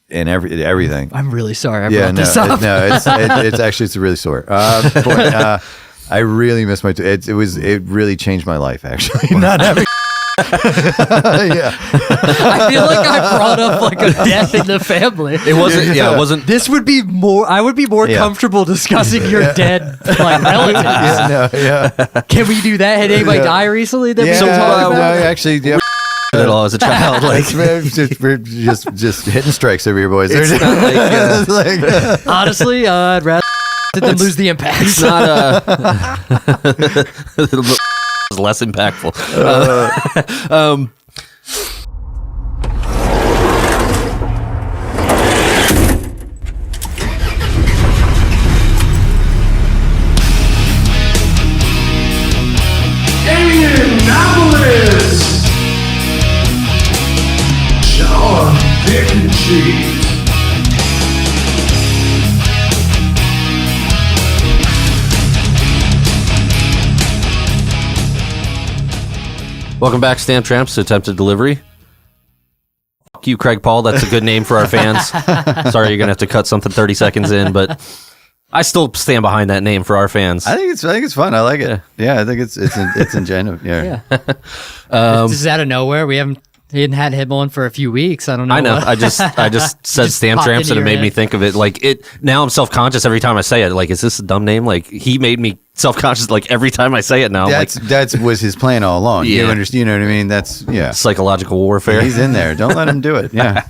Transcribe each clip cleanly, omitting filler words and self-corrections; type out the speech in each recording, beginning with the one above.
and everything. I'm really sorry. I brought this up. It's really sore. But, I really miss my. It really changed my life. Actually, not having. Yeah, I feel like I brought up like a death in the family. It wasn't. Yeah, it wasn't. This would be more. I would be more comfortable discussing your dead like relatives. Can we do that? Had anybody die recently? That we don't talk about? Actually, yeah. At all as a child, like we're just hitting strikes over here, boys. it's not like, Honestly, I'd rather than lose the impact. it's not it's less impactful. Indianapolis, John, Dick, and Cheese. Welcome back, Stamp Tramps, to Attempted Delivery. Fuck you, Craig Paul. That's a good name for our fans. Sorry, you're gonna have to cut something 30 seconds in, but I still stand behind that name for our fans. I think it's fun. I like it. Yeah, I think it's ingenuine. Yeah. This is out of nowhere. We hadn't had him on for a few weeks. I don't know. I know. I just said Stamp Tramps and it made me think of it. Like now I'm self-conscious every time I say it. Like, is this a dumb name? Like, he made me self-conscious like every time I say it now. That was his plan all along. Yeah. You understand? You know what I mean? That's psychological warfare. He's in there. Don't let him do it. Yeah.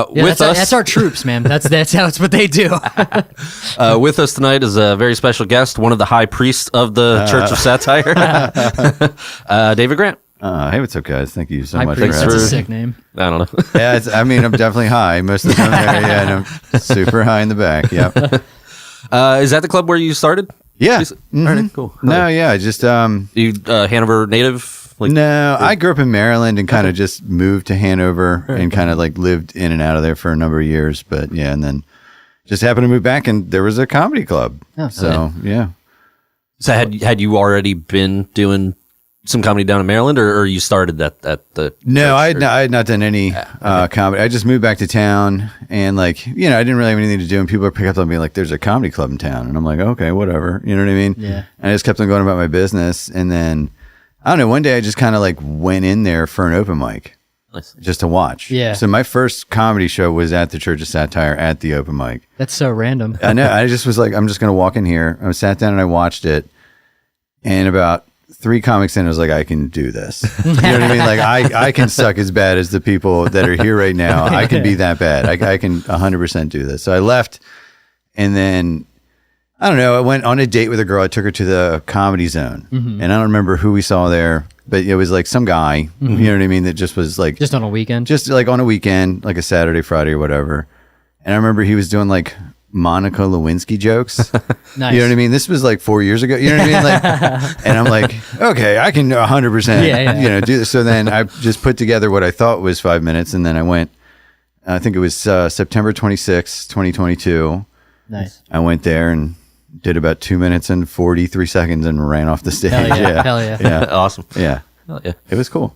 With us, that's our troops, man. That's what they do. with us tonight is a very special guest, one of the high priests of the Church of Satire, David Grant. Hey, what's up, guys? Thank you so much. That's a sick name. I don't know. Yeah, I'm definitely high most of the time. Yeah, and I'm super high in the back. Yep. Is that the club where you started? Yeah. Mm-hmm. All right, cool. No, yeah, just you Hanover native? No, I grew up in Maryland and kind of just moved to Hanover and kind of like lived in and out of there for a number of years. But yeah, and then just happened to move back and there was a comedy club. Oh, so yeah. So had you already been doing some comedy down in Maryland, or you started at the? No, I had not done any comedy. I just moved back to town, and I didn't really have anything to do. And people are picking up on me like, "There's a comedy club in town," and I'm like, "Okay, whatever." You know what I mean? Yeah. And I just kept on going about my business, and then I don't know. One day, I just kind of like went in there for an open mic, just to watch. Yeah. So my first comedy show was at the Church of Satire at the open mic. That's so random. I know. I just was like, I'm just going to walk in here. I sat down and I watched it, and about 3 comics in, I was like, I can do this. You know what I mean? Like, I can suck as bad as the people that are here right now. I can be that bad. I can 100% do this. So I left, and then, I don't know, I went on a date with a girl. I took her to the Comedy Zone, and I don't remember who we saw there, but it was like some guy, you know what I mean, that just was like... Just on a weekend? Just like on a weekend, like a Saturday, Friday, or whatever. And I remember he was doing like Monica Lewinsky jokes. Nice. You know what I mean? This was like 4 years ago. You know what I mean? Like, and I'm like, okay, I can 100%, do this. So then I just put together what I thought was 5 minutes, and then I went. I think it was September 26, 2022. Nice. I went there and did about 2 minutes and 43 seconds and ran off the stage. Hell yeah. Hell yeah. Yeah. Awesome. Yeah. Hell yeah. It was cool.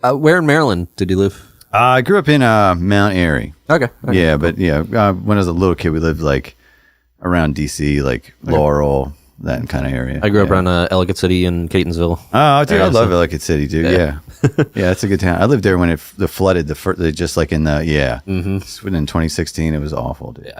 Where in Maryland did you live? I grew up in Mount Airy. Okay. Yeah, but when I was a little kid, we lived like around DC, like Laurel, that kind of area. I grew up around Ellicott City and Catonsville. Oh, dude, I love Ellicott City, dude. Yeah, yeah, it's a good town. I lived there when it flooded. Just like in the in 2016, it was awful, dude.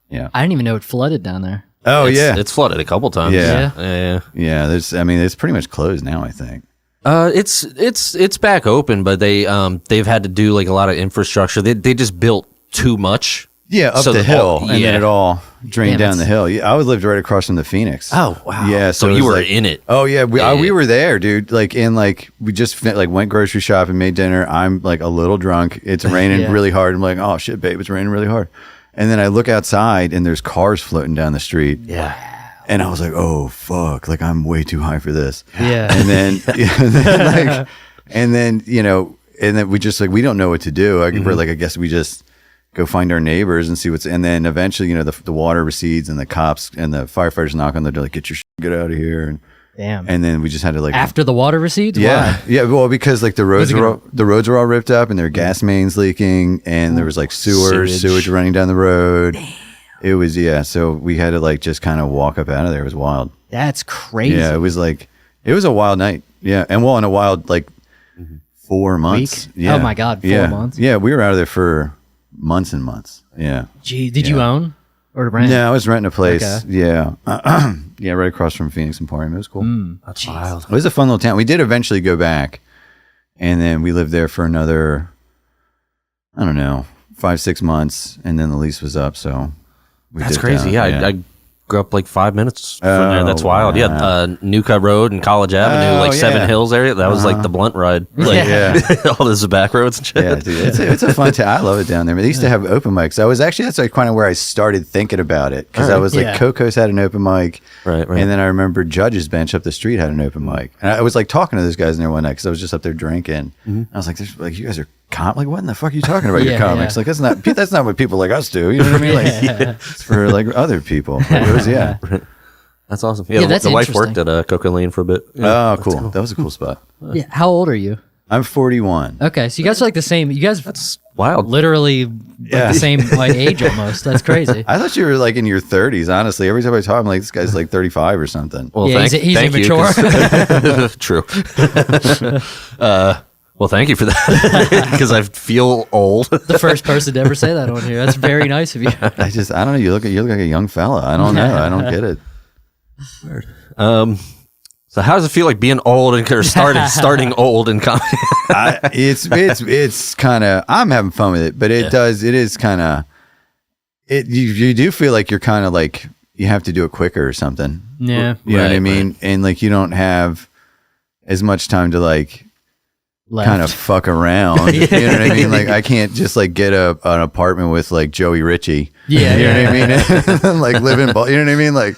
Yeah. I didn't even know it flooded down there. Oh it's flooded a couple times. Yeah. It's pretty much closed now, I think. It's back open, but they've had to do like a lot of infrastructure. They just built too much. Yeah, up the hill, and then it all drained down the hill. Yeah, I lived right across from the Phoenix. Oh wow! Yeah, so you were in it. Oh yeah, we were there, dude. We just went grocery shopping, made dinner. I'm like a little drunk. It's raining really hard. I'm like, oh shit, babe, it's raining really hard. And then I look outside, and there's cars floating down the street. Yeah. And I was like, oh, fuck, like I'm way too high for this. Yeah. And then, we just like, we don't know what to do. We're like, I guess we just go find our neighbors and see and then eventually, the water recedes and the cops and the firefighters knock on the door, like, get out of here. And Damn. And then we just had to like after the water recedes. Yeah, Why? yeah. Well, because like the roads it were all ripped up, and there were gas mains leaking, and there was like sewage running down the road. Damn. It was So we had to like just kind of walk up out of there. It was wild. That's crazy. Yeah, it was a wild night. Yeah, and in a wild 4 months. Week? Yeah. Oh my God, 4 months. Yeah, we were out of there for months and months. Yeah. Gee, did you own or rent? No, I was renting a place. Okay. Yeah. Yeah, right across from Phoenix Emporium. It was cool. That's wild. It was a fun little town. We did eventually go back, and then we lived there for another, I don't know, 5-6 months, and then the lease was up. So That's crazy. I grew up like 5 minutes from there. That's wild. wow. Yeah, Nuka Road and College Avenue, like Seven Hills area. That was like the blunt ride. Like, all those back roads and shit. Yeah, dude, it's a fun town. I love it down there. They used to have open mics. That's like kind of where I started thinking about it, because I was like, Coco's had an open mic, right. And then I remember Judge's Bench up the street had an open mic, and I was like talking to those guys in there one night because I was just up there drinking. I was like, you guys are like, what in the fuck are you talking about? Your comics? Like, that's not what people like us do. You know what I mean? Like, it's for like other people. Like, it was, That's awesome. Yeah, that's the wife interesting. worked at Coca Lane for a bit. Yeah. Oh, cool. That was a cool spot. Yeah. How old are you? I'm 41. Okay, so you guys are like the same. You guys That's wild. literally the same age almost. That's crazy. I thought you were like in your 30s, honestly. Every time I talk, I'm like, this guy's like 35 or something. Well, Yeah, he's thank you, immature. 'cause- True. Well, thank you for that, because I feel old. The first person to ever say that on here. That's very nice of you. I don't know. You look like a young fella. I don't know. I don't get it. So how does it feel like being old or starting old in comedy? It's kind of, I'm having fun with it, but it is kind of, you do feel like you're kind of like, you have to do it quicker or something. Yeah. You know what I Right, mean? right. And like, you don't have as much time to like, Left. kind of fuck around. You know what I mean? Like, I can't just like get an apartment with like Joey Ritchie. Yeah, You know what I mean? And then, like live in, you know what I mean? Like,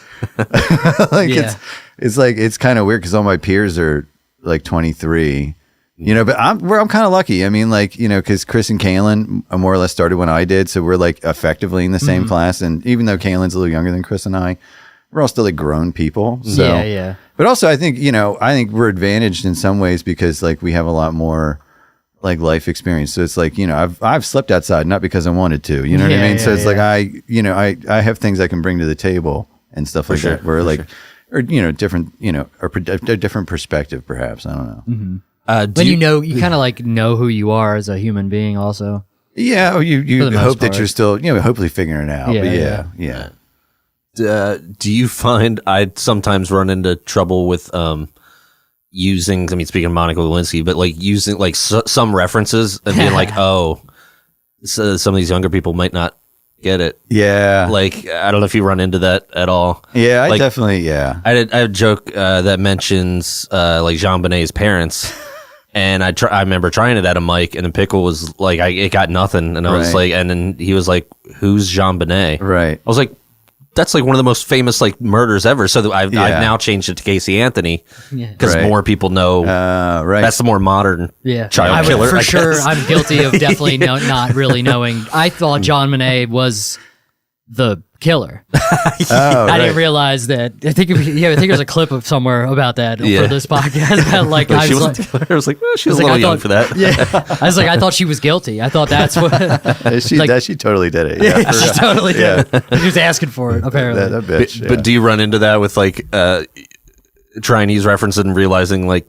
it's like, it's kind of weird because all my peers are like 23, you know, but I'm kind of lucky. I mean, like, you know, because Chris and Kaylin more or less started when I did. So we're like effectively in the same class. And even though Kaylin's a little younger than Chris and I, we're all still like grown people. So, Yeah. But also, I think we're advantaged in some ways because like we have a lot more like life experience. So it's like, you know, I've slept outside not because I wanted to, you know what I mean? So it's like I have things I can bring to the table and stuff like that. Where like, or you know, different, you know, or a different perspective, perhaps. I don't know. But you kind of like know who you are as a human being, also. Yeah, or you For the hope most that part. you're still, you know, hopefully figuring it out. Yeah, But yeah. Do you find I sometimes run into trouble with using, I mean, speaking of Monica Lewinsky, but like using like some references and being like, oh, so some of these younger people might not get it. Yeah. Like, I don't know if you run into that at all. Yeah, I Like, definitely, yeah. I had a joke that mentions like Jean Bonnet's parents. And I remember trying it at a mic, and then Pickle was like, it got nothing. And I was Right. like, and then he was like, who's Jean Bonnet? Right. I was like, that's like one of the most famous like murders ever. So I've now changed it to Casey Anthony because Right. more people know. Right. That's the more modern child I would, killer. for I sure, guess. I'm guilty of definitely not really knowing. I thought John Monet was the killer. I didn't realize that. I think there's a clip of somewhere about that for this podcast. Like, I was like, well, she was a little young for that. Yeah, I was like, I thought she was guilty. I thought that's what. She totally did it. Yeah, she totally did. She was asking for it, apparently. that bitch. But do you run into that with like Chinese references and realizing like,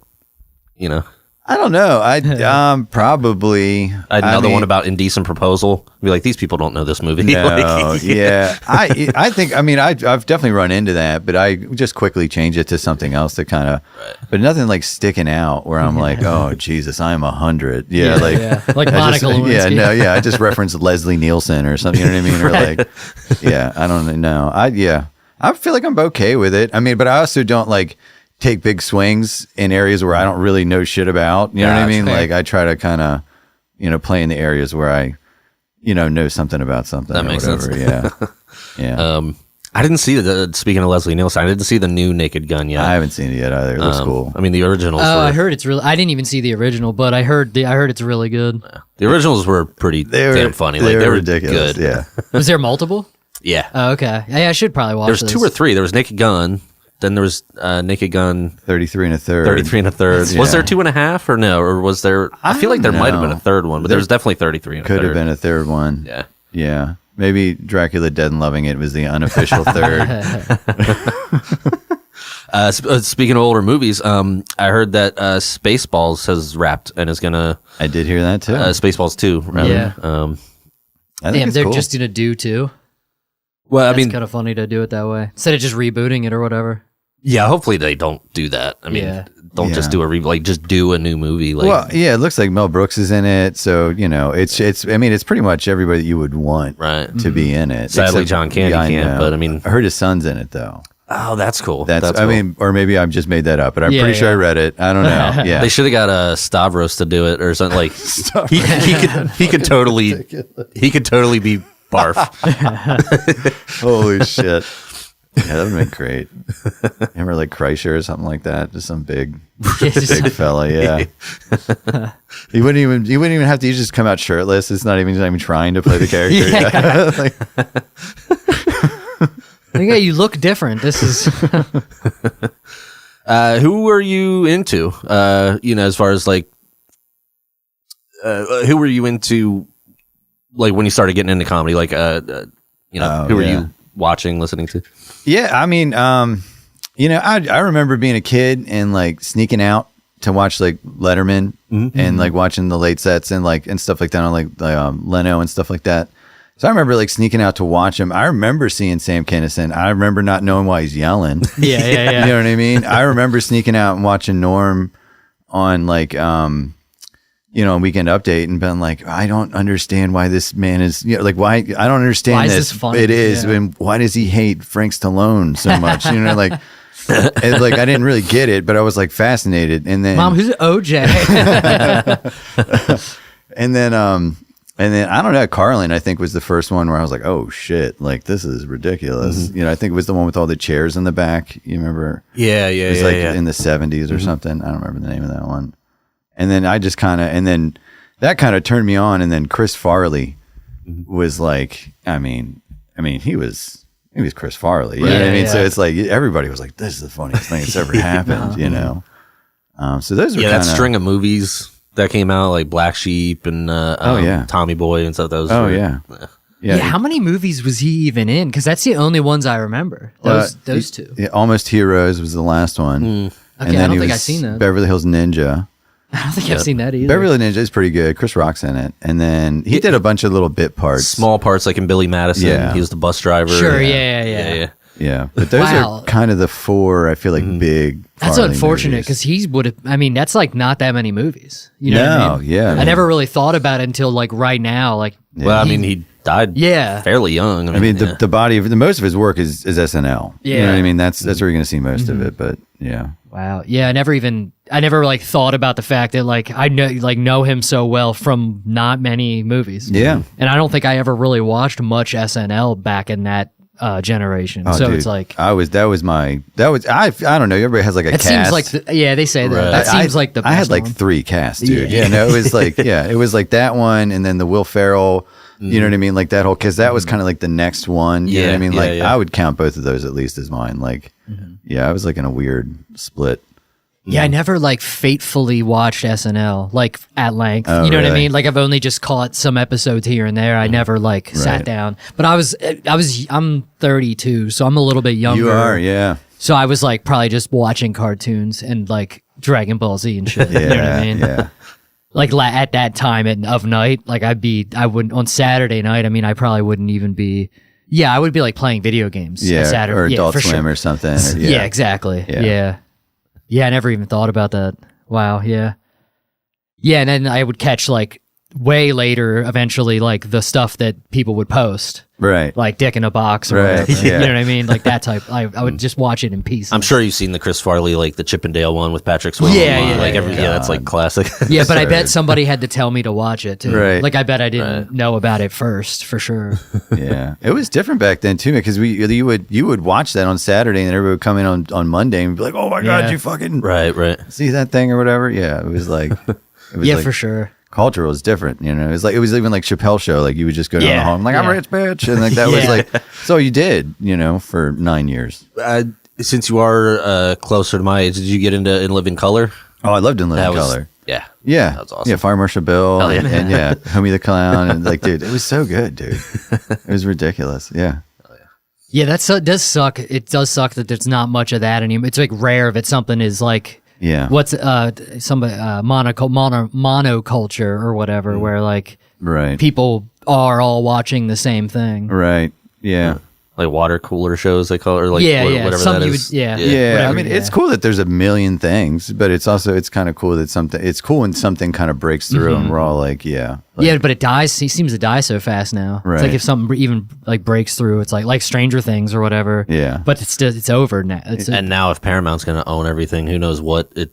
you know? I don't know. I probably I had another one about Indecent Proposal. Be like, these people don't know this movie. No, Like, yeah. I think. I mean, I've definitely run into that, but I just quickly change it to something else to kind of. But nothing like sticking out where I'm like, oh Jesus, I'm 100. Yeah, like I Monica just, Lewinsky. I just referenced Leslie Nielsen or something. You know what I mean? Or like, yeah, I don't know. I feel like I'm okay with it. I mean, but I also don't like take big swings in areas where I don't really know shit about. You know what I mean? Like I try to kind of, you know, play in the areas where I, you know something about something. That or makes whatever. sense. Yeah. I didn't see speaking of Leslie Nielsen, I didn't see the new Naked Gun yet. I haven't seen it yet either. It looks cool. I mean, the originals Oh, were, I heard it's really. I didn't even see the original, but I heard it's really good. the originals were pretty damn funny. Like, they were ridiculous. good. Yeah. Was there multiple? Yeah. Oh, okay. Yeah, I should probably watch. There's 2 or 3. There was Naked Gun, then there was Naked Gun 33 and a third. 33 and a third. Yeah. Was there 2.5 or no? Or was there? I feel like there might have been a third one, but there was definitely 33 and a third. Could have been a third one. Yeah. Yeah. Maybe Dracula Dead and Loving It was the unofficial third. Speaking of older movies, I heard that Spaceballs has wrapped and is gonna. I did hear that too. Spaceballs 2. Rather. Yeah. I think Damn, it's they're cool. just gonna do two. Well, I That's mean, kind of funny to do it that way instead of just rebooting it or whatever. yeah. Hopefully they don't do that. I mean, Yeah. don't just Yeah. do just do a new movie. Like, Well, yeah, it looks like Mel Brooks is in it, so it's. I mean, it's pretty much everybody that you would want right. to be in it. Sadly, Except- John Candy yeah, I can't. know. But I mean, I heard his son's in it though. oh, that's cool. That's I cool. mean, or maybe I've just made that up, but I'm Yeah, pretty sure I yeah. read it. I don't know. Yeah, They should have got Stavros to do it or something. Like he could totally be Barf. Holy shit. Yeah, that would have been great. Remember like Kreischer or something like that? Just some big fella, yeah. He wouldn't even have to just come out shirtless. It's not even trying to play the character. Yeah, you look different. This is Who are you into? As far as like, who were you into? Like when you started getting into comedy, like, who were you watching, listening to? Yeah, I mean, I remember being a kid and like sneaking out to watch like Letterman and like watching the late sets and stuff like that on like Leno and stuff like that. So I remember like sneaking out to watch him. I remember seeing Sam Kinison. I remember not knowing why he's yelling. yeah. You know what I mean? I remember sneaking out and watching Norm on like Weekend Update and been like, I don't understand why this man is, why I don't understand Why is this. this funny? It is, Yeah. and why does he hate Frank Stallone so much? Like, and, like I didn't really get it, but I was like fascinated. And then, Mom, who's OJ? and then I don't know, Carlin I think was the first one where I was like, oh shit, like this is ridiculous. I think it was the one with all the chairs in the back. You remember? Yeah, It was in the 70s or something. I don't remember the name of that one. And then I just that kind of turned me on. And then Chris Farley was like, I mean, he was Chris Farley. You know what I mean? Yeah. So it's like everybody was like, this is the funniest thing that's ever happened, So those are that string of movies that came out, like Black Sheep and Tommy Boy and stuff. Those. Yeah, how many movies was he even in? Because that's the only ones I remember. Those two. Yeah, Almost Heroes was the last one. Okay, And then I don't he think I've was seen that. Beverly Hills Ninja. I don't think I've seen that either. Beverly Ninja is pretty good. Chris Rock's in it. And then he did a bunch of little bit parts. Small parts, like in Billy Madison. Yeah. He was the bus driver. Sure, yeah. Yeah. But those Wow. are kind of the four, I feel like, big That's Farley unfortunate movies. because he would have. I mean, that's like not that many movies. You know what I mean? yeah. I never really thought about it until like right now. Like, Well, I mean, he died Yeah. fairly young. I mean, the body of the most of his work is SNL. You know Yeah. what I mean? That's where you're going to see most of it. But yeah. wow, yeah. I never like thought about the fact that like I know him so well from not many movies. Yeah. and I don't think I ever really watched much SNL back in that generation. Oh, so dude. it's like I don't know. Everybody has like a it cast. seems like they say that. Right. That seems like the best I had like one. 3 casts, dude. Yeah. Yeah, no, it was like it was like that one, and then the Will Ferrell. You know what I mean? Like that whole, because that was kind of like the next one. You know what I mean? Like I would count both of those at least as mine. Like, I was like in a weird split. Yeah, I never like fatefully watched SNL like at length. Oh, You know what I really? mean? Like I've only just caught some episodes here and there. I never like sat Right. down. But I'm 32, so I'm a little bit younger. You are, yeah. So I was like probably just watching cartoons and like Dragon Ball Z and shit. Yeah, You know what I mean? yeah. Like at that time of night, like I wouldn't on Saturday night. I mean, I probably wouldn't even be. Yeah, I would be like playing video games. Yeah, Saturday, or Adult for Swim sure. or something. Or, Yeah, exactly. Yeah. Yeah, I never even thought about that. Wow, yeah. Yeah, and then I would catch like way later eventually like the stuff that people would post. Right. Like Dick in a Box or Right, whatever. yeah. You know what I mean? Like that type. I would just watch it in pieces. I'm sure you've seen the Chris Farley, like the Chippendale one with Patrick Swayze. That's like classic. Yeah, but I bet Absurd. somebody had to tell me to watch it too. Right. Like I bet I didn't know about it first for sure. Yeah. It was different back then too, because you would watch that on Saturday and everybody would come in on Monday and be like, oh my God, Yeah. you fucking right. see that thing or whatever. Yeah. It was like, Yeah, like, for sure. culture was different, you know. It was even like Chappelle Show, like you would just go down the Yeah, hall, I'm like, I'm yeah. rich, bitch, and like that was Yeah. like, so you did, for 9 years. since you are closer to my age, did you get into In Living Color? Oh, I loved In Living That was- Color. Yeah. Yeah, That was awesome. Yeah, Fire Marshal Bill, Hell yeah. and yeah, Homie the Clown, and like, dude, it was so good, dude. It was ridiculous. Yeah, Yeah, it does suck. It does suck that there's not much of that anymore. It's like rare if something is like yeah. what's somebody monoculture or whatever, where like Right, people are all watching the same thing. right. Yeah. Like water cooler shows, they call it, or like Yeah, whatever Some that you is. would- yeah. Yeah, whatever, I mean, it's yeah. cool that there's a million things, but it's kind of cool that it's cool when something kind of breaks through and we're all like, yeah. Like, Yeah, but it dies. He seems to die so fast now. It's Right. like if something even like breaks through, it's like Stranger Things or whatever. Yeah. But it's over now. And now if Paramount's going to own everything, who knows what it.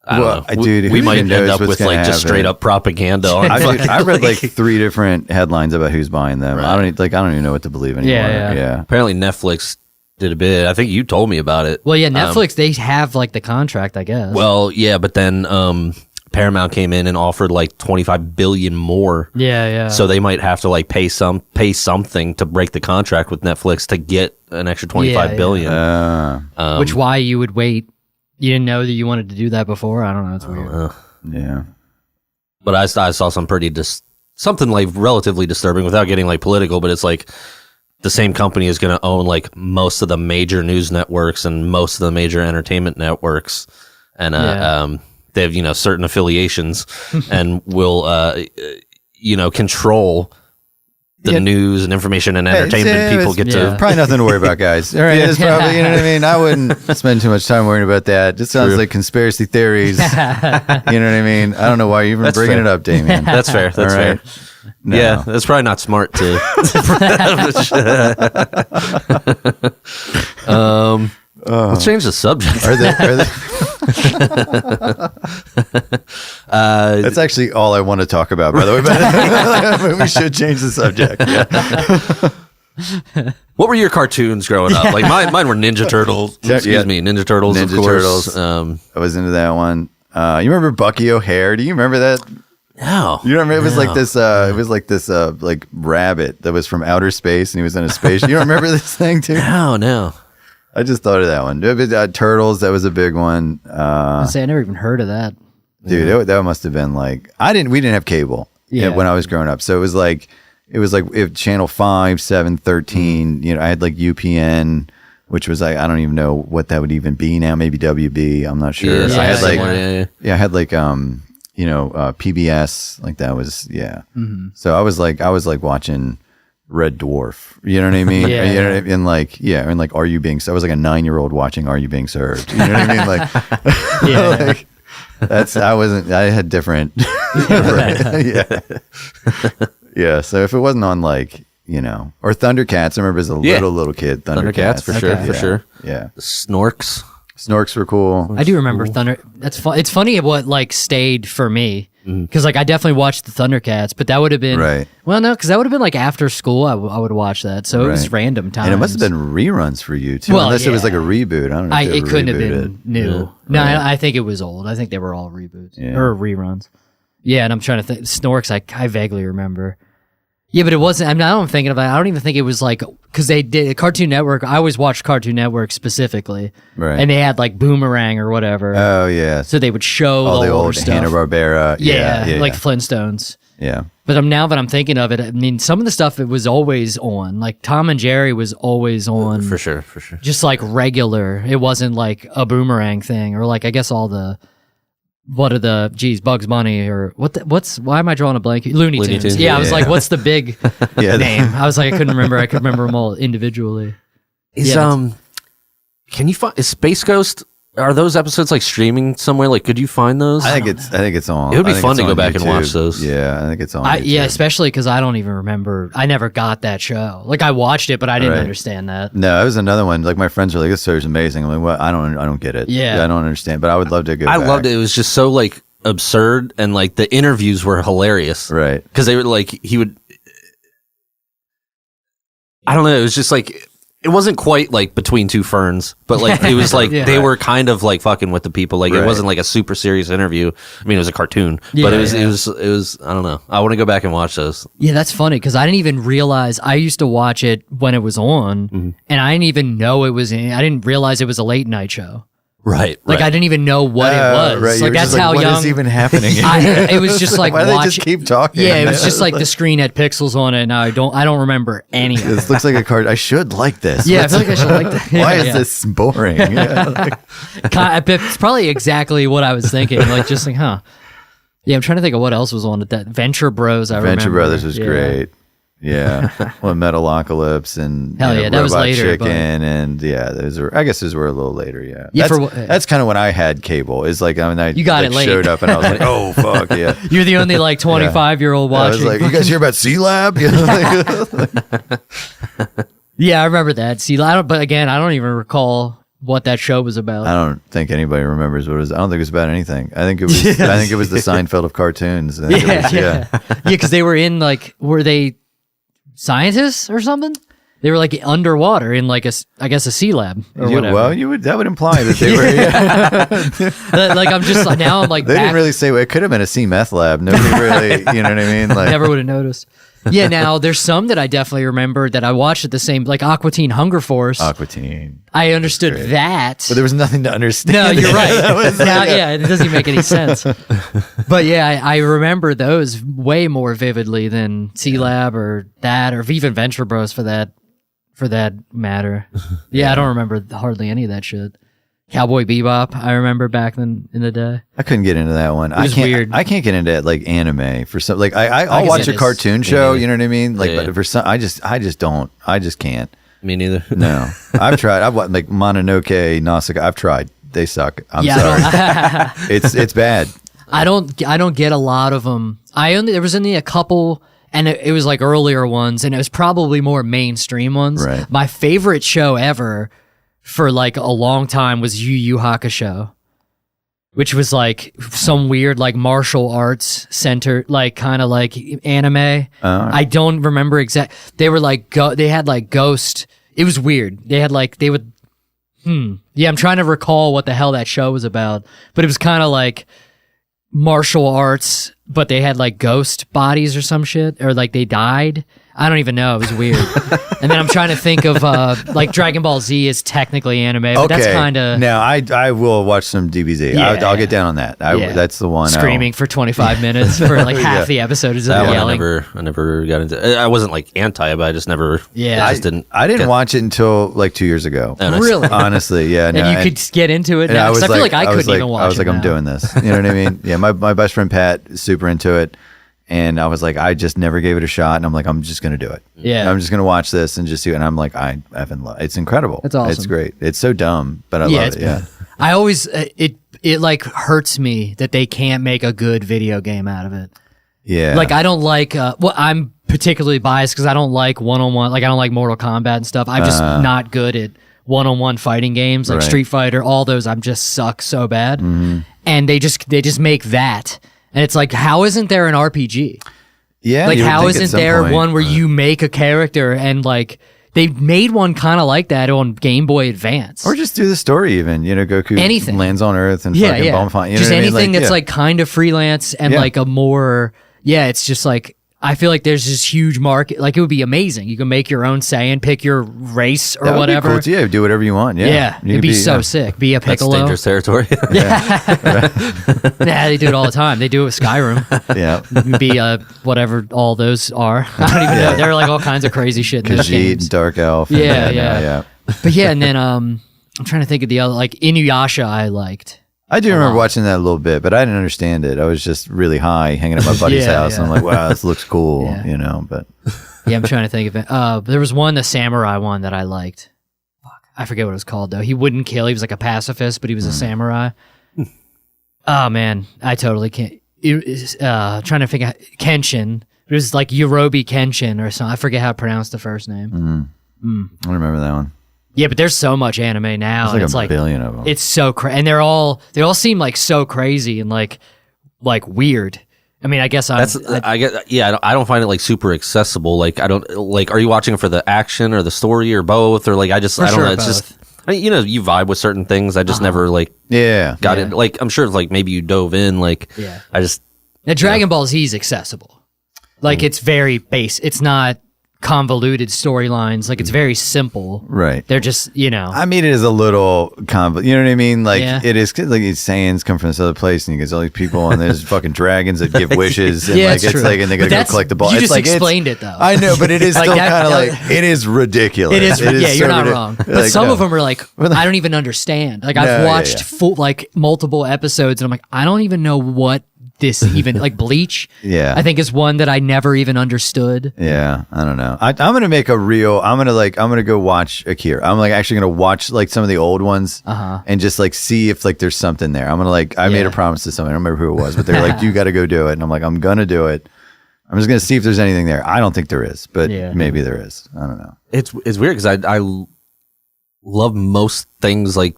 I Well, don't know. dude, we who might even end knows up what's with gonna like just happen? straight up propaganda. On I read like 3 different headlines about who's buying them. I don't even know what to believe anymore. Yeah. Apparently Netflix did a bid. I think you told me about it. well, yeah, Netflix they have like the contract, I guess. Well, yeah, but then Paramount came in and offered like 25 billion more. yeah. So they might have to like pay something to break the contract with Netflix to get an extra 25 billion. Which why you would wait? You didn't know that you wanted to do that before. I don't know. It's weird. Yeah. But I saw some something like relatively disturbing without getting like political, but it's like the same company is going to own like most of the major news networks and most of the major entertainment networks. And they have, certain affiliations and will, control the news and information and entertainment people get to. Probably nothing to worry about, guys. All right, it's probably, you know what I mean? I wouldn't spend too much time worrying about that. It sounds like conspiracy theories. You know what I mean? I don't know why you're even bringing it up, Damien. That's fair. That's All right. fair. No. Yeah, that's probably not smart to. Let's change the subject. Are they that's actually all I want to talk about, by the way. But we should change the subject. Yeah. What were your cartoons growing up? Like mine were Ninja Turtles. Excuse me, Ninja Turtles. Ninja of course. Turtles. I was into that one. You remember Bucky O'Hare? Do you remember that? No, You remember it was like this. It was like this. Like rabbit that was from outer space, and he was in a space. You don't remember this thing too? no. I just thought of that one. Turtles. That was a big one. I never even heard of that. Dude, that must have been like we didn't have cable when I was growing up, so it was like if channel 5, 7, 13. I had like UPN, which was like I don't even know what that would even be now. Maybe WB. I'm not sure. Yeah, I had like somewhere, I had like PBS. Like that was So I was like watching Red Dwarf. You know what I mean? Yeah. You know what I mean? And like Are You Being? So I was like a 9-year-old watching Are You Being Served? You know what I mean? Like like, I had different. Yeah. So if it wasn't on like, or Thundercats, I remember as a little kid, Thundercats for sure, Okay. for sure. Yeah. Snorks. Snorks were cool. I do remember Thunder. That's fun. It's funny what like stayed for me because like I definitely watched the Thundercats, but that would have been Right. Well, no, because that would have been like after school. I would watch that, so it was Right. random times. And it must have been reruns for you too, Well, unless it was yeah. like a reboot. I don't know. If they It ever couldn't have rebooted been new. No, I think it was old. I think they were all reboots or reruns. Yeah, and I'm trying to think. Snorks, I vaguely remember. Yeah, but it wasn't. I mean, I'm thinking about it. I don't even think it was like because they did Cartoon Network. I always watched Cartoon Network specifically, Right. and they had like Boomerang or whatever. Oh yeah. So they would show all the older old stuff. Hanna-Barbera. Yeah, like Flintstones. yeah. But now that I'm thinking of it, I mean, some of the stuff it was always on. Like Tom and Jerry was always on, For sure. just like regular. It wasn't like a Boomerang thing, or like I guess all the Bugs Bunny or why am I drawing a blank? Looney Tunes. Yeah, I was like, what's the big name? I was like, I couldn't remember. I could remember them all individually. Can you find is Space Ghost? Are those episodes like streaming somewhere? Like, could you find those? I think it's on. It would be I think fun it's to go on back and watch YouTube. those. Yeah, I think it's on. Yeah, YouTube. especially because I don't even remember. I never got that show. Like I watched it, but I didn't Right. understand that. No, it was another one. Like my friends were like, "This show's amazing." I'm like, "What? I don't get it. Yeah. I don't understand." But I would love to go. I back. loved it. It was just so like absurd, and like the interviews were hilarious. Right. Because they were like he would. I don't know. It was just like it wasn't quite like Between Two Ferns, but like it was like they were kind of like fucking with the people. Like it wasn't like a super serious interview. I mean, it was a cartoon, but it was. I don't know. I want to go back and watch those. Yeah, that's funny because I didn't even realize. I used to watch it when it was on, and I didn't even know it was. I didn't realize it was a late night show. Right. Like I didn't even know what it was. Right. Like that's how what young. What is even happening? It was just like why do they just keep talking? Yeah, it was just like the screen had pixels on it, and I don't remember any of it. This looks like a card. I should like this. Yeah, I feel like I should like that. Why is this boring? It's probably exactly what I was thinking. Like just like, huh? Yeah, I'm trying to think of what else was on at that. Venture Bros. Venture Brothers was great. Yeah, well, Metalocalypse and Hell yeah, that was Robot later, Chicken, and those were. I guess those were a little later. Yeah, that's kind of when I had cable. Is like I you got it late. Showed up and I was like, oh fuck yeah. You're the only like 25-year-old watching. I was like, you guys hear about C-Lab? Yeah, I remember that. See, but again, I don't even recall what that show was about. I don't think anybody remembers what it was. I don't think it was about anything. I think it was. I think it was the Seinfeld of cartoons. Yeah, because they were in like, were they scientists or something? They were like underwater in like I guess a sea lab or whatever. Well, that would imply that they were. Like I'm just like now I'm like they didn't really say it could have been a sea meth lab. Nobody really, you know what I mean? Like never would have noticed. Yeah, now there's some that I definitely remember that I watched at the same, like Aqua Teen Hunger Force. Aqua Teen. I understood that. But there was nothing to understand. No, you're right. Yeah, it doesn't make any sense. But yeah, I remember those way more vividly than C-Lab or that, or even Venture Bros for that matter. Yeah, I don't remember hardly any of that shit. Cowboy Bebop, I remember back in the day. I couldn't get into that one. Weird. I can't get into like anime for some. Like I'll watch a cartoon show. You know what I mean? Like, but for some, I just don't. I just can't. Me neither. No, I've tried. I've watched like Mononoke, Nausicaa. I've tried. They suck. I'm sorry. It's bad. I don't get a lot of them. There was only a couple. And it was like earlier ones, and it was probably more mainstream ones. Right. My favorite show ever for like a long time was Yu Yu Hakusho, which was like some weird like martial arts center, like kind of like anime. I don't remember exact. They were like they had like ghost. It was weird. They had like they would. Yeah, I'm trying to recall what the hell that show was about, but it was kind of like martial arts, but they had like ghost bodies or some shit, or like they died. I don't even know. It was weird. And then I'm trying to think of like Dragon Ball Z is technically anime, but that's kind of. Now I will watch some DBZ. I'll get down on that. That's the one. Screaming for 25 minutes for like half the episode is yelling. I never got into. I wasn't like anti, but I just never. Yeah, I just didn't. I didn't watch it until like 2 years ago. Really? Honestly, yeah. And you could get into it now. I feel like I couldn't even watch it. I was like, I'm doing this. You know what I mean? Yeah. My best friend Pat is super into it. And I was like, I just never gave it a shot. And I'm like, I'm just going to do it. Yeah. I'm just going to watch this and just see it. And I'm like, I haven't loved it. It's incredible. That's awesome. It's great. It's so dumb, but I love it. Yeah. I always, it like hurts me that they can't make a good video game out of it. Yeah. Like I don't like, I'm particularly biased because I don't like one-on-one, like I don't like Mortal Kombat and stuff. I'm just not good at one-on-one fighting games like Street Fighter, all those. I'm just suck so bad. Mm-hmm. And they just make that. And it's like, how isn't there an RPG? Yeah. Like, how isn't there one where you make a character and like they made one kind of like that on Game Boy Advance, or just do the story even. You know, Goku lands on Earth and fucking bomb fight. You just know anything that's like kind of freelance and like a more it's just like. I feel like there's this huge market. Like it would be amazing. You can make your own Saiyan, pick your race or whatever. Be cool. Yeah, do whatever you want. Yeah, it'd be so sick. Be a Piccolo. That's dangerous territory. Yeah, they do it all the time. They do it with Skyrim. Yeah, be whatever all those are. I don't even know. There are like all kinds of crazy shit in those games. And Dark Elf. Yeah. But yeah, and then I'm trying to think of the other like Inuyasha. I liked. I do remember watching that a little bit, but I didn't understand it. I was just really high, hanging at my buddy's house, and I'm like, "Wow, this looks cool," you know. But I'm trying to think of it. There was the samurai one that I liked. Fuck, I forget what it was called though. He wouldn't kill. He was like a pacifist, but he was a samurai. Oh man, I totally can't. Trying to figure out Kenshin. It was like Yorobi Kenshin or something. I forget how to pronounce the first name. I remember that one. Yeah, but there's so much anime now. There's like a billion of them. It's so crazy, and they all seem like so crazy and like weird, I mean, I guess I get. Yeah, I don't find it like super accessible. Like, I don't like. Are you watching it for the action or the story or both? Or like, I don't know. It's just, you know, you vibe with certain things. I just never like got it. Like, I'm sure like maybe you dove in. Like, I just. Now, Dragon Ball Z is accessible. Like, it's very base. It's not convoluted storylines. Like, it's very simple. Right. They're just, you know. I mean, it is a little convoluted. You know what I mean? Like, it is like these Saiyans come from this other place, and you get all these people, and there's fucking dragons that give wishes, and like, it's like, and they gotta go collect the ball. You it's just like, explained it though. I know, but it is still kind of like, it is ridiculous. It is. Yeah, you're not wrong. But like, some of them are like, I don't even understand. Like, I've watched full, like, multiple episodes, and I'm like, I don't even know what this even like Bleach. I think is one that I never even understood. I don't know. I'm gonna make I'm gonna go watch Akira. I'm like actually gonna watch like some of the old ones and just like see if like there's something there. I'm gonna like I made a promise to someone, I don't remember who it was, but they're like, you gotta go do it, and I'm like, I'm gonna do it. I'm just gonna see if there's anything there. I don't think there is, but maybe there is. I don't know. It's weird because I love most things like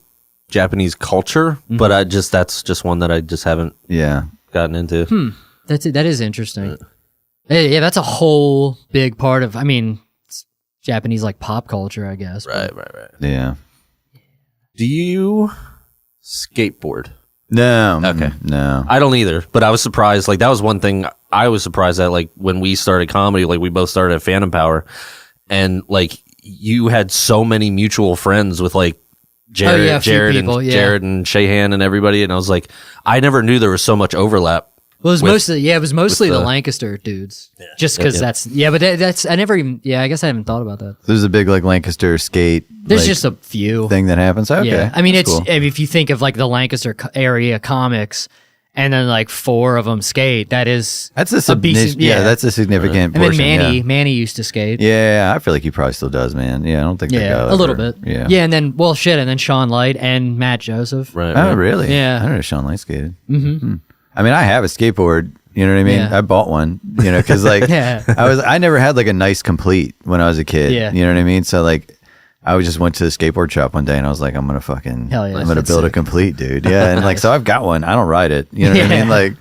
Japanese culture, but that's just one that I just haven't gotten into. That is interesting. Yeah, that's a whole big part of. I mean, it's Japanese like pop culture, I guess. Right. Yeah. Do you skateboard? No. Okay. No. I don't either. But I was surprised. Like that was one thing I was surprised at. Like when we started comedy, like we both started at Phantom Power, and like you had so many mutual friends with like Jared and Shahan and everybody, and I was like, I never knew there was so much overlap. Well, it was mostly the Lancaster dudes, just because that's I never even I guess I haven't thought about that. There's a big like Lancaster skate. There's like, just a few thing that happens. Okay, yeah. I mean, that's it's cool. if you think of like the Lancaster area comics, and then like 4 of them skate. That's a that's a significant portion. And then Manny used to skate. Yeah, I feel like he probably still does, man. Yeah, I don't think a little bit. Yeah, and then and then Sean Light and Matt Joseph. Right. Oh, really? Yeah, I don't know Sean Light skated. I mean, I have a skateboard. You know what I mean? I bought one. You know, because like I never had like a nice complete when I was a kid. Yeah. You know what I mean? So like. I just went to the skateboard shop one day and I was like, I'm gonna build a complete, dude. Yeah, and like so I've got one. I don't ride it. You know what I mean? Like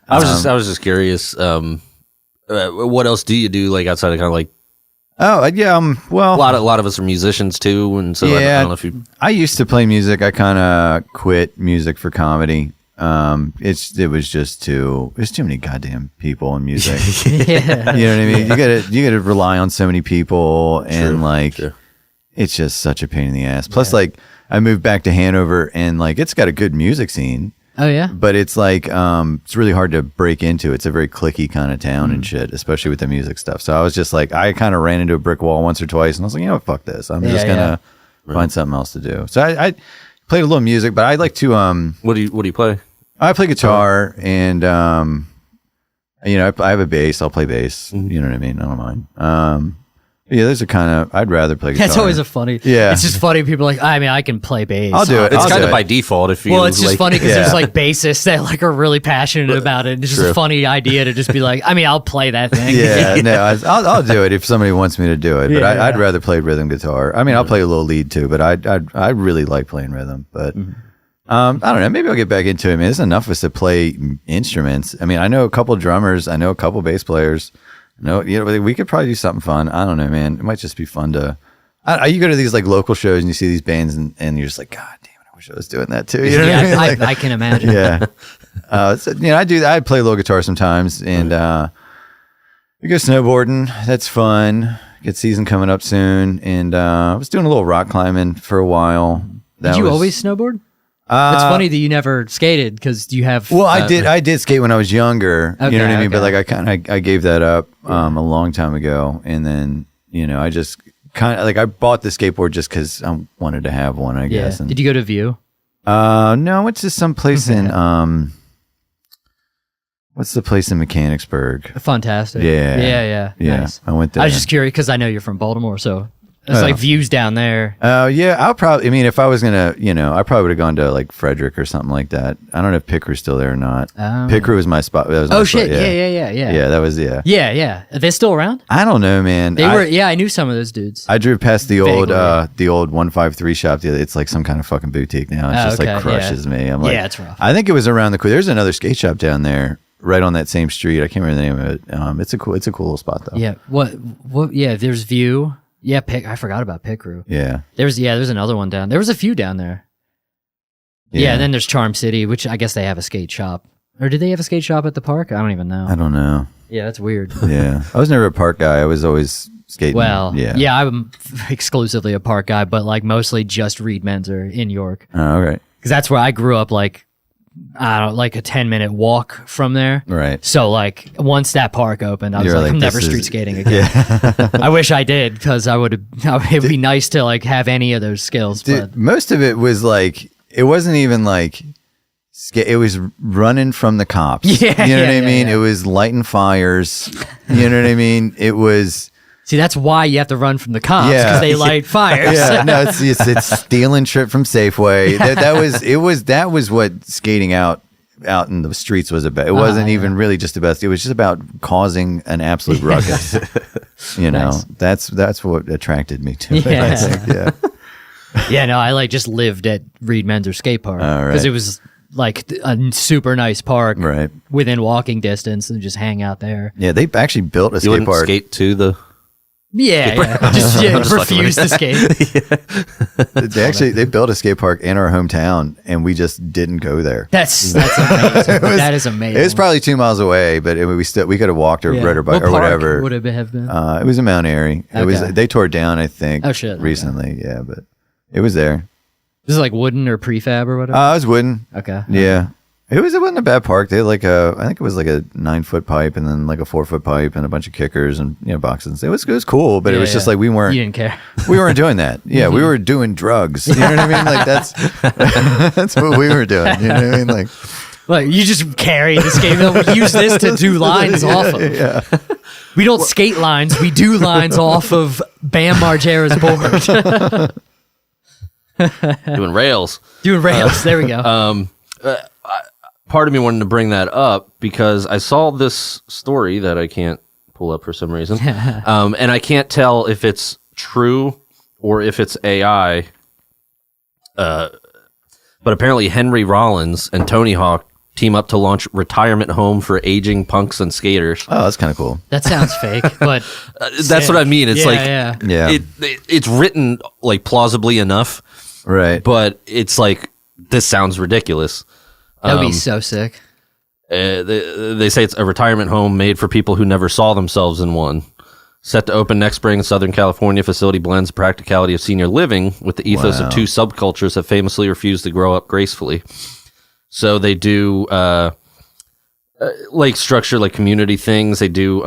I was just curious. What else do you do like outside of kind of like? Oh yeah, well, a lot of us are musicians too, and so I don't know if you. I used to play music. I kind of quit music for comedy. There's too many goddamn people in music. You know what I mean? You gotta rely on so many people and True. It's just such a pain in the ass. Plus, like, I moved back to Hanover, and like, it's got a good music scene. Oh yeah, but it's like it's really hard to break into. It's a very cliquey kind of town and shit, especially with the music stuff. So I was just like, I kind of ran into a brick wall once or twice, and I was like, you know what, fuck this. I'm just gonna find something else to do. So I played a little music, but I like to What do you play? I play guitar, and you know, I have a bass. I'll play bass. You know what I mean? I don't mind. Yeah, those are kind of. I'd rather play guitar. That's always a funny. Yeah, it's just funny. People are like, I mean, I can play bass. I'll do it. It's kind of by default. If you it's just funny because there's like bassists that like are really passionate about it. It's just a funny idea to just be like, I mean, I'll play that thing. Yeah, no, I'll do it if somebody wants me to do it. But I'd rather play rhythm guitar. I mean, I'll play a little lead too, but I really like playing rhythm. But I don't know. Maybe I'll get back into it. I mean, there's enough of us to play instruments. I mean, I know a couple drummers. I know a couple bass players. No, you know, we could probably do something fun. I don't know, man. It might just be fun to. You go to these like local shows and you see these bands and you're just like, God damn it, I wish I was doing that too. You know what I mean? Like, I can imagine. Yeah. So, you know, I play a little guitar sometimes, and we go snowboarding. That's fun. Get season coming up soon, and I was doing a little rock climbing for a while. Did you always snowboard? It's funny that you never skated because you have. Well, I did skate when I was younger. You know what I mean? But like I gave that up a long time ago, and then you know I just kind of like I bought the skateboard just because I wanted to have one. I guess. And, did you go to View? No, I went to some place in what's the place in Mechanicsburg? Fantastic. Yeah. Nice. I went there. I was just curious because I know you're from Baltimore, so. It's like Views down there. Oh, yeah. I'll probably, I mean, if I was going to, you know, I probably would have gone to like Frederick or something like that. I don't know if Pickery's still there or not. Pickery was my spot. That was my shit. Spot. Yeah. Yeah, that was, Yeah. Are they still around? I don't know, man. They were, I knew some of those dudes. I drove past the old 153 shop. It's like some kind of fucking boutique now. It's just like crushes me. I'm like, it's rough. I think it was around there's another skate shop down there right on that same street. I can't remember the name of it. It's a cool little spot though. Yeah. What? Yeah. There's View. Yeah. I forgot about Pickroo. Yeah. There's another one down. There was a few down there. Yeah. And then there's Charm City, which I guess they have a skate shop. Or did they have a skate shop at the park? I don't even know. I don't know. Yeah, that's weird. Yeah. I was never a park guy. I was always skating. Well, yeah, I'm exclusively a park guy, but like mostly just Reed Menzer in York. Oh, right. Because that's where I grew up, like, I don't know, like a 10-minute walk from there. Right. So, like, once that park opened, I was like, I'm never street skating again. Yeah. I wish I did, because it would be nice to, like, have any of those skills. Dude, most of it was like, it wasn't even like, it was running from the cops. Yeah, you know what I mean? yeah. It was lighting fires. You know what I mean? It was... See, that's why you have to run from the cops, because they light fires. Yeah, no, it's stealing shit from Safeway. That was what skating out in the streets was about. It wasn't even really just about. It was just about causing an absolute ruckus. You know, Nice. that's what attracted me to it. Yeah. I think. Yeah. Yeah, no, I like just lived at Reed Menzer Skate Park All right. because it was like a super nice park, Right. within walking distance, and just hang out there. Yeah, they actually built a You skate wouldn't park. skate to the. Yeah. Just refuse to skate. They built a skate park in our hometown, and we just didn't go there. That's amazing. That is amazing. It was probably 2 miles away, but we could have walked or rode our bike What or park whatever. would it have been? It was in Mount Airy. It was. Okay. They tore it down, I think. Oh, shit. Okay. Recently, yeah, but it was there. This is like wooden or prefab or whatever. It was wooden. Okay. Yeah, it wasn't a bad park. They had like I think it was like a 9-foot pipe and then like a 4-foot pipe and a bunch of kickers and boxes. It was cool, but it was just like we You didn't care. weren't doing that. Yeah, we were doing drugs. You know what I mean? Like that's what we were doing. You know what I mean? Like. Like you just carry the skate. We use this to do lines off of. Yeah. We don't skate lines. We do lines off of Bam Margera's board. Doing rails. Doing rails. There we go. Part of me wanted to bring that up because I saw this story that I can't pull up for some reason. And I can't tell if it's true or if it's AI. But apparently Henry Rollins and Tony Hawk team up to launch retirement home for aging punks and skaters. Oh, that's kind of cool. That sounds fake, but That's what I mean. It's Yeah. it's written like plausibly enough, Right. but it's like this sounds ridiculous. that would be so sick. They say it's a retirement home made for people who never saw themselves in one. Set to open next spring, Southern California facility blends the practicality of senior living with the ethos Wow. of two subcultures that famously refuse to grow up gracefully. So they do like structure, like community things. They do.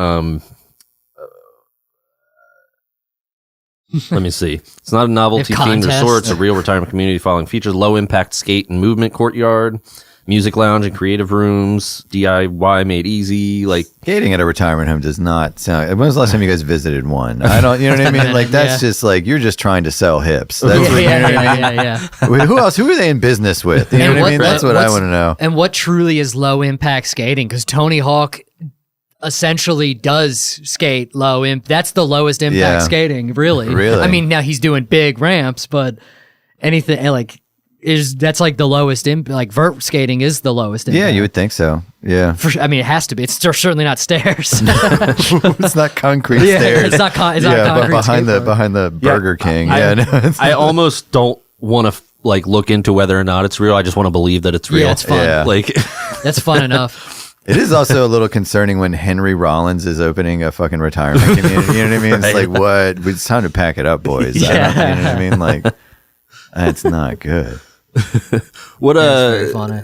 Let me see. It's not a novelty They have themed contests. resort. It's a real retirement community following features: low impact skate and movement courtyard, music lounge and creative rooms, DIY made easy. Like Skating at a retirement home does not sound. When was the last time you guys visited one? I don't. You know what I mean? Like that's just like you're just trying to sell hips. That's what, you know what I mean? Yeah. Who else? Who are they in business with? You know And what I mean? That's what I what's- want to know. And what truly is low impact skating? Because Tony Hawk essentially does skate low impact. That's the lowest impact Yeah. skating, really. Really? I mean, now he's doing big ramps, but anything like that's like the lowest impact. Like vert skating is the lowest impact. Yeah, you would think so. Yeah, I mean, it has to be. It's certainly not stairs. it's not concrete Yeah, stairs. it's not con- it's yeah, not concrete but skateboard. behind the Burger King. I, Yeah, no, it's- I almost don't want to like look into whether or not it's real. I just want to believe that it's real. Yeah, it's fun. Yeah. Like That's fun enough. It is also a little concerning when Henry Rollins is opening a fucking retirement community. You know what I mean? It's like, what? It's time to pack it up, boys. You know what I mean? Like, it's not good. what? It's very funny.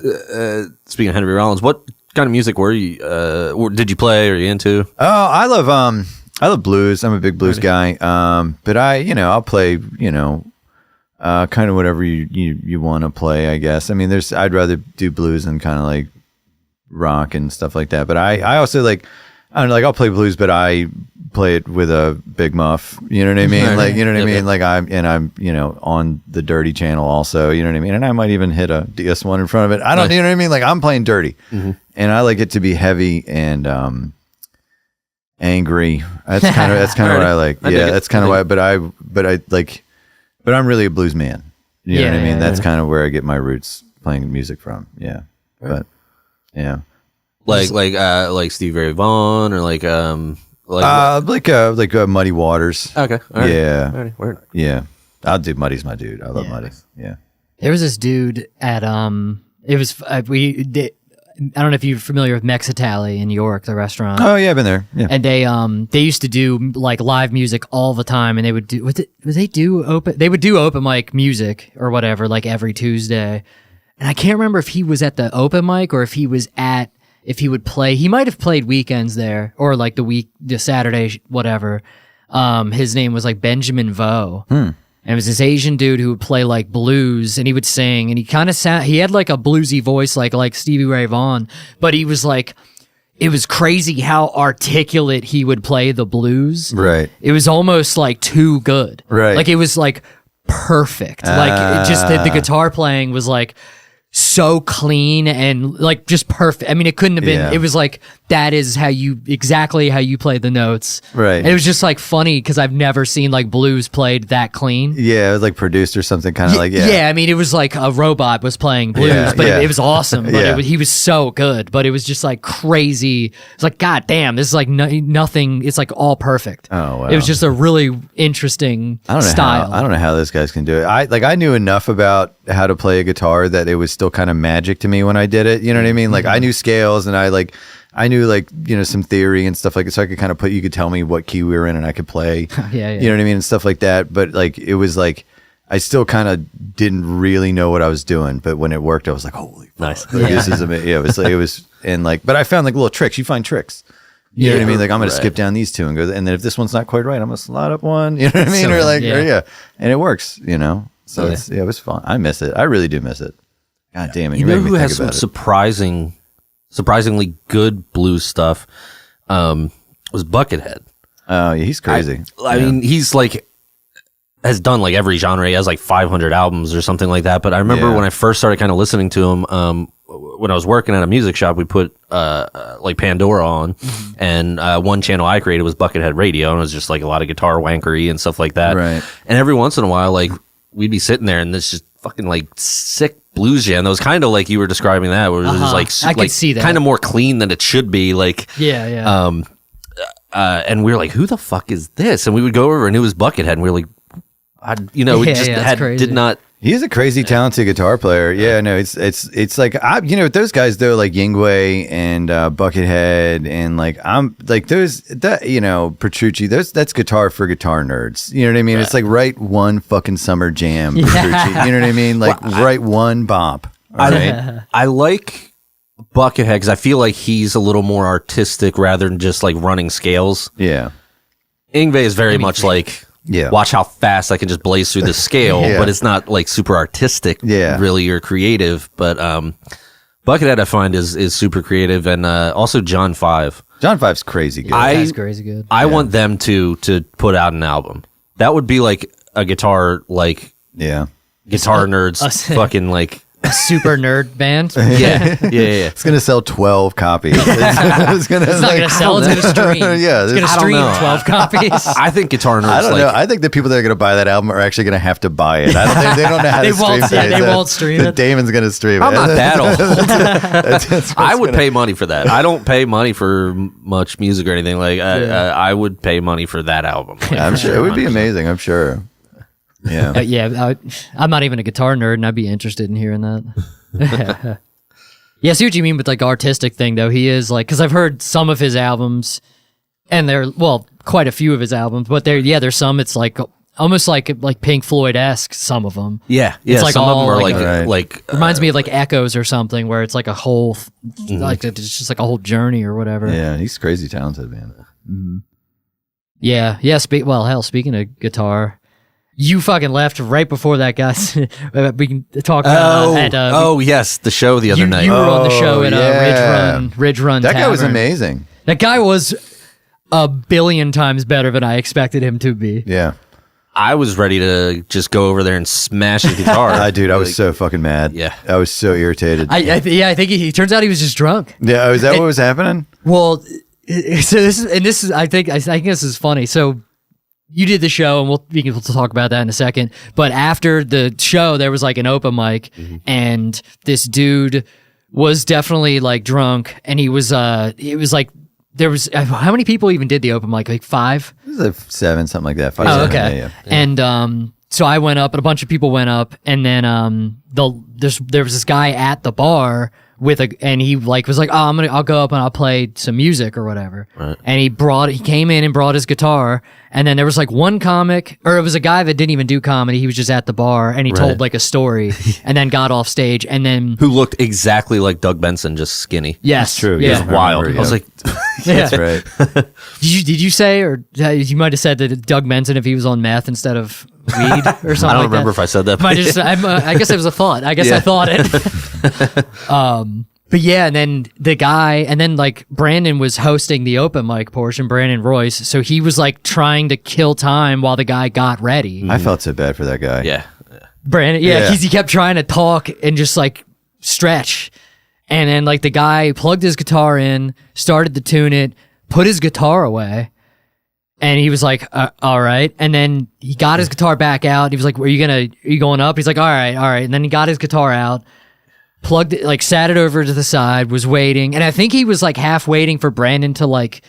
Speaking of Henry Rollins, what kind of music were you? Did you play? Or are you into? Oh, I love blues. I'm a big blues guy. But I'll play, kind of whatever you want to play, I guess. I mean, I'd rather do blues than kind of like rock and stuff like that. But I also like, I don't know, like I'll play blues, but I play it with a big muff. You know what I mean? Right. Like, you know what I Yeah, mean? Like I'm, on the dirty channel also, you know what I mean? And I might even hit a DS1 in front of it. I don't, you know what I mean? Like I'm playing dirty and I like it to be heavy and, angry. That's kind of what I like. I dig Yeah. it. That's kind of why, but I'm really a blues man. You know what I Yeah, mean? yeah, That's kind of where I get my roots playing music from. Yeah. But yeah. Like Stevie Ray Vaughan or like Muddy Waters. Okay. All right. Yeah. All right. Word. Yeah. I'll do Muddy's my dude. I love Muddy. Yeah. There was this dude at it was we did. I don't know if you're familiar with Mexitali in New York, the restaurant. Oh yeah, I've been there. Yeah. And they used to do like live music all the time, and they would do they would do open mic music or whatever like every Tuesday. And I can't remember if he was at the open mic or if he would play. He might have played weekends there or like the Saturday whatever. His name was like Benjamin Vo. And it was this Asian dude who would play like blues, and he would sing, and he kind of he had like a bluesy voice like Stevie Ray Vaughan, but he was like, it was crazy how articulate he would play the blues. Right. It was almost like too good. Right. Like it was like perfect. Like it just the guitar playing was like so clean and like just perfect. I mean, it couldn't have been, it was like, that is exactly how you play the notes. Right. And it was just like funny because I've never seen like blues played that clean. Yeah, it was like produced or something kind of like, Yeah, I mean, it was like a robot was playing blues, but it was awesome. But he was so good, but it was just like crazy. It's like, God damn, this is like nothing. It's like all perfect. Oh, wow. It was just a really interesting style. I don't know how those guys can do it. I knew enough about how to play a guitar that it was still kind of magic to me when I did it. You know what I mean? Like I knew scales and I knew like, some theory and stuff like that. So I could kind of you could tell me what key we were in and I could play, yeah. You know what I mean? And stuff like that. But like, it was like, I still kind of didn't really know what I was doing. But when it worked, I was like, holy fuck. Nice. Like, this is amazing. Yeah, it was, and like, but I found like little tricks. You find tricks. You know what I mean? Like I'm going to skip down these two and go, and then if this one's not quite right, I'm going to slide up one. You know what I mean? And it works, So it was fun. I miss it. I really do miss it. God damn it. You know making me who think has some about surprisingly good blues stuff was Buckethead. Oh, yeah, he's crazy. I mean, he's like has done like every genre. He has like 500 albums or something like that. But I remember when I first started kind of listening to him, when I was working at a music shop, we put like Pandora on, and one channel I created was Buckethead Radio, and it was just like a lot of guitar wankery and stuff like that. Right. And every once in a while, like we'd be sitting there, and this just fucking like sick blues jam that was kind of like you were describing that, where it was just like I could see that. kind of more clean than it should be. Like and we were like, who the fuck is this? And we would go over, and it was Buckethead, and we were like, we just did not. He's a crazy talented guitar player. Yeah, no, it's like those guys though, like Yingwei and Buckethead, and like I'm like Petrucci. That's guitar for guitar nerds. You know what I mean? It's like write one fucking summer jam, Petrucci. You know what I mean? Like write one bop. Right? I like Buckethead because I feel like he's a little more artistic rather than just like running scales. Yeah, Yngwie is very much like. Yeah. Watch how fast I can just blaze through the scale, but it's not like super artistic, really, or creative. But Buckethead, I find, is super creative, and also John 5. John 5's crazy good. That's crazy good. I want them to put out an album. That would be like a guitar guitar nerds fucking like. A super nerd band. Yeah. It's gonna sell 12 copies. It's not gonna sell. It's gonna stream. It's gonna stream 12 copies. I think guitar nerds. I don't know. I think the people that are gonna buy that album are actually gonna have to buy it. I don't think they don't know how to stream it. They won't stream it. Damon's gonna stream it. I'm not that old. I would pay money for that. I don't pay money for much music or anything. Like I would pay money for that album. Like, I'm sure it would be amazing. I'm sure. Yeah. I'm not even a guitar nerd, and I'd be interested in hearing that. Yeah, I see what you mean with like artistic thing though. He is like, because I've heard some of his albums, and quite a few of his albums, but there's some. It's like almost like Pink Floyd-esque. Some of them. Yeah. It's like some of them are like reminds me of like Echoes or something, where it's like a whole like it's just like a whole journey or whatever. Yeah, he's crazy talented, man. Mm-hmm. Yeah. Speaking of guitar. You fucking left right before that, guys. We can talk about yes, the show the other night. You were on the show at Ridge Run That Tavern. guy was amazing. That guy was a billion times better than I expected him to be. Yeah. I was ready to just go over there and smash the guitar. Dude, I was so fucking mad. Yeah. I was so irritated. I think he turns out he was just drunk. Yeah, is that what was happening? Well, so this is I think this is funny. So you did the show, and we can talk about that in a second. But after the show, there was like an open mic, and this dude was definitely like drunk, and he was it was like there was how many people even did the open mic? Like 5? It was like 7, something like that. 5, Oh, 7, okay. yeah. And so I went up, and a bunch of people went up, and then there was this guy at the bar and he like was like, oh, I'll go up and I'll play some music or whatever. Right. And he came in and brought his guitar, and then there was like one comic, or it was a guy that didn't even do comedy. He was just at the bar, and he told like a story, and then got off stage, and then Who looked exactly like Doug Benson, just skinny. yes, That's true. yeah, It was wild. remember, I was like, yeah. That's right. Did you say, or you might have said that Doug Benson if he was on meth instead of weed or something? I don't like remember that? if I said that. I guess it was a thought. I guess I thought it. But yeah, and then the guy, and then like Brandon was hosting the open mic portion, Brandon Royce. So he was like trying to kill time while the guy got ready. I felt so bad for that guy. yeah. Brandon, Yeah. because he kept trying to talk and just like stretch. And then like the guy plugged his guitar in, started to tune it, put his guitar away. And he was like, all right. And then he got his guitar back out. He was like, are you going up? He's like, all right. And then he got his guitar out, plugged it, like sat it over to the side, was waiting. And I think he was like half waiting for Brandon to like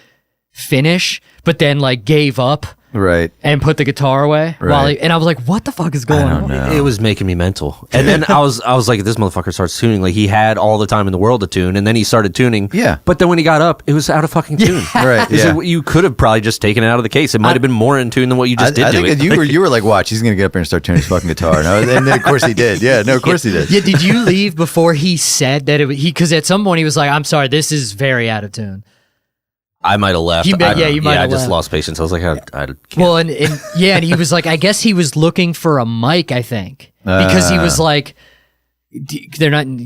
finish, but then like gave up Right. and put the guitar away. Right. And I was like, what the fuck is going on? It was making me mental. And then I was like, this motherfucker starts tuning. Like he had all the time in the world to tune, and then he started tuning. Yeah. But then when he got up, it was out of fucking tune. Right. Yeah. You could have probably just taken it out of the case. It might have been more in tune than what you just did I to think it. that you were like, watch, he's gonna get up there and start tuning his fucking guitar, and then of course he did. Yeah, no, of course he did. Yeah, did you leave before he said that because at some point he was like, I'm sorry, this is very out of tune. I might have left. You might have I just left. lost patience. I was like, I can't. Well, and he was like, I guess he was looking for a mic, I think, because he was like, you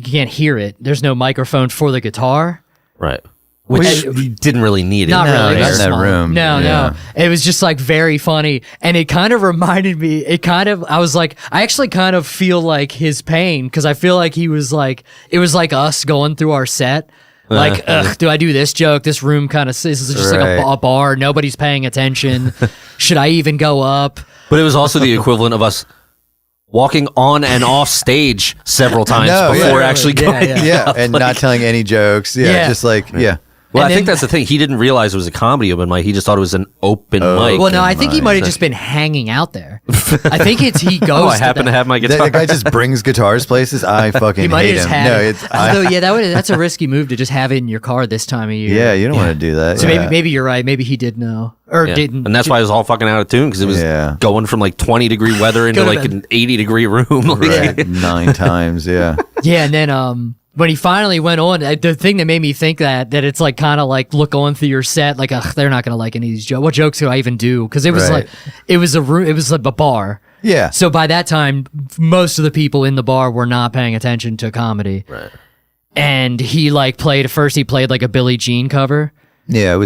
can't hear it. There's no microphone for the guitar. Right. Which you didn't really need it. Not really. not That's in that small. room. No, Yeah. no. It was just like very funny. And it kind of reminded me, I was like, I actually kind of feel like his pain because I feel like it was like us going through our set. Like, do I do this joke? This room kind of, this is just like a bar. Nobody's paying attention. Should I even go up? But it was also the equivalent of us walking on and off stage several times before actually going. Yeah, and not telling any jokes. Yeah, just like Well, And I think then- that's the thing. He didn't realize it was a comedy open mic. He just thought it was an open mic. Well, no, I think he might have just been hanging out there. I think he goes. I happen to have my guitar. That guy just brings guitars places. I fucking He might hate have just him. had No, it. it's Although, that's a risky move to just have it in your car this time of year. yeah. You don't want to do that. So yeah. maybe you're right. Maybe he did know or Yeah. didn't. And that's why it was all fucking out of tune because it was Yeah. going from like 20-degree weather into Could've like been. an 80-degree room. Like, right 9 times. Yeah. Yeah, and then when he finally went on, the thing that made me think that it's like kind of like look on through your set, like they're not gonna like any of these jokes. What jokes do I even do? Because it was Right. like it was like a bar. Yeah. So by that time, most of the people in the bar were not paying attention to comedy. Right. And he like played like a Billie Jean cover. Yeah. It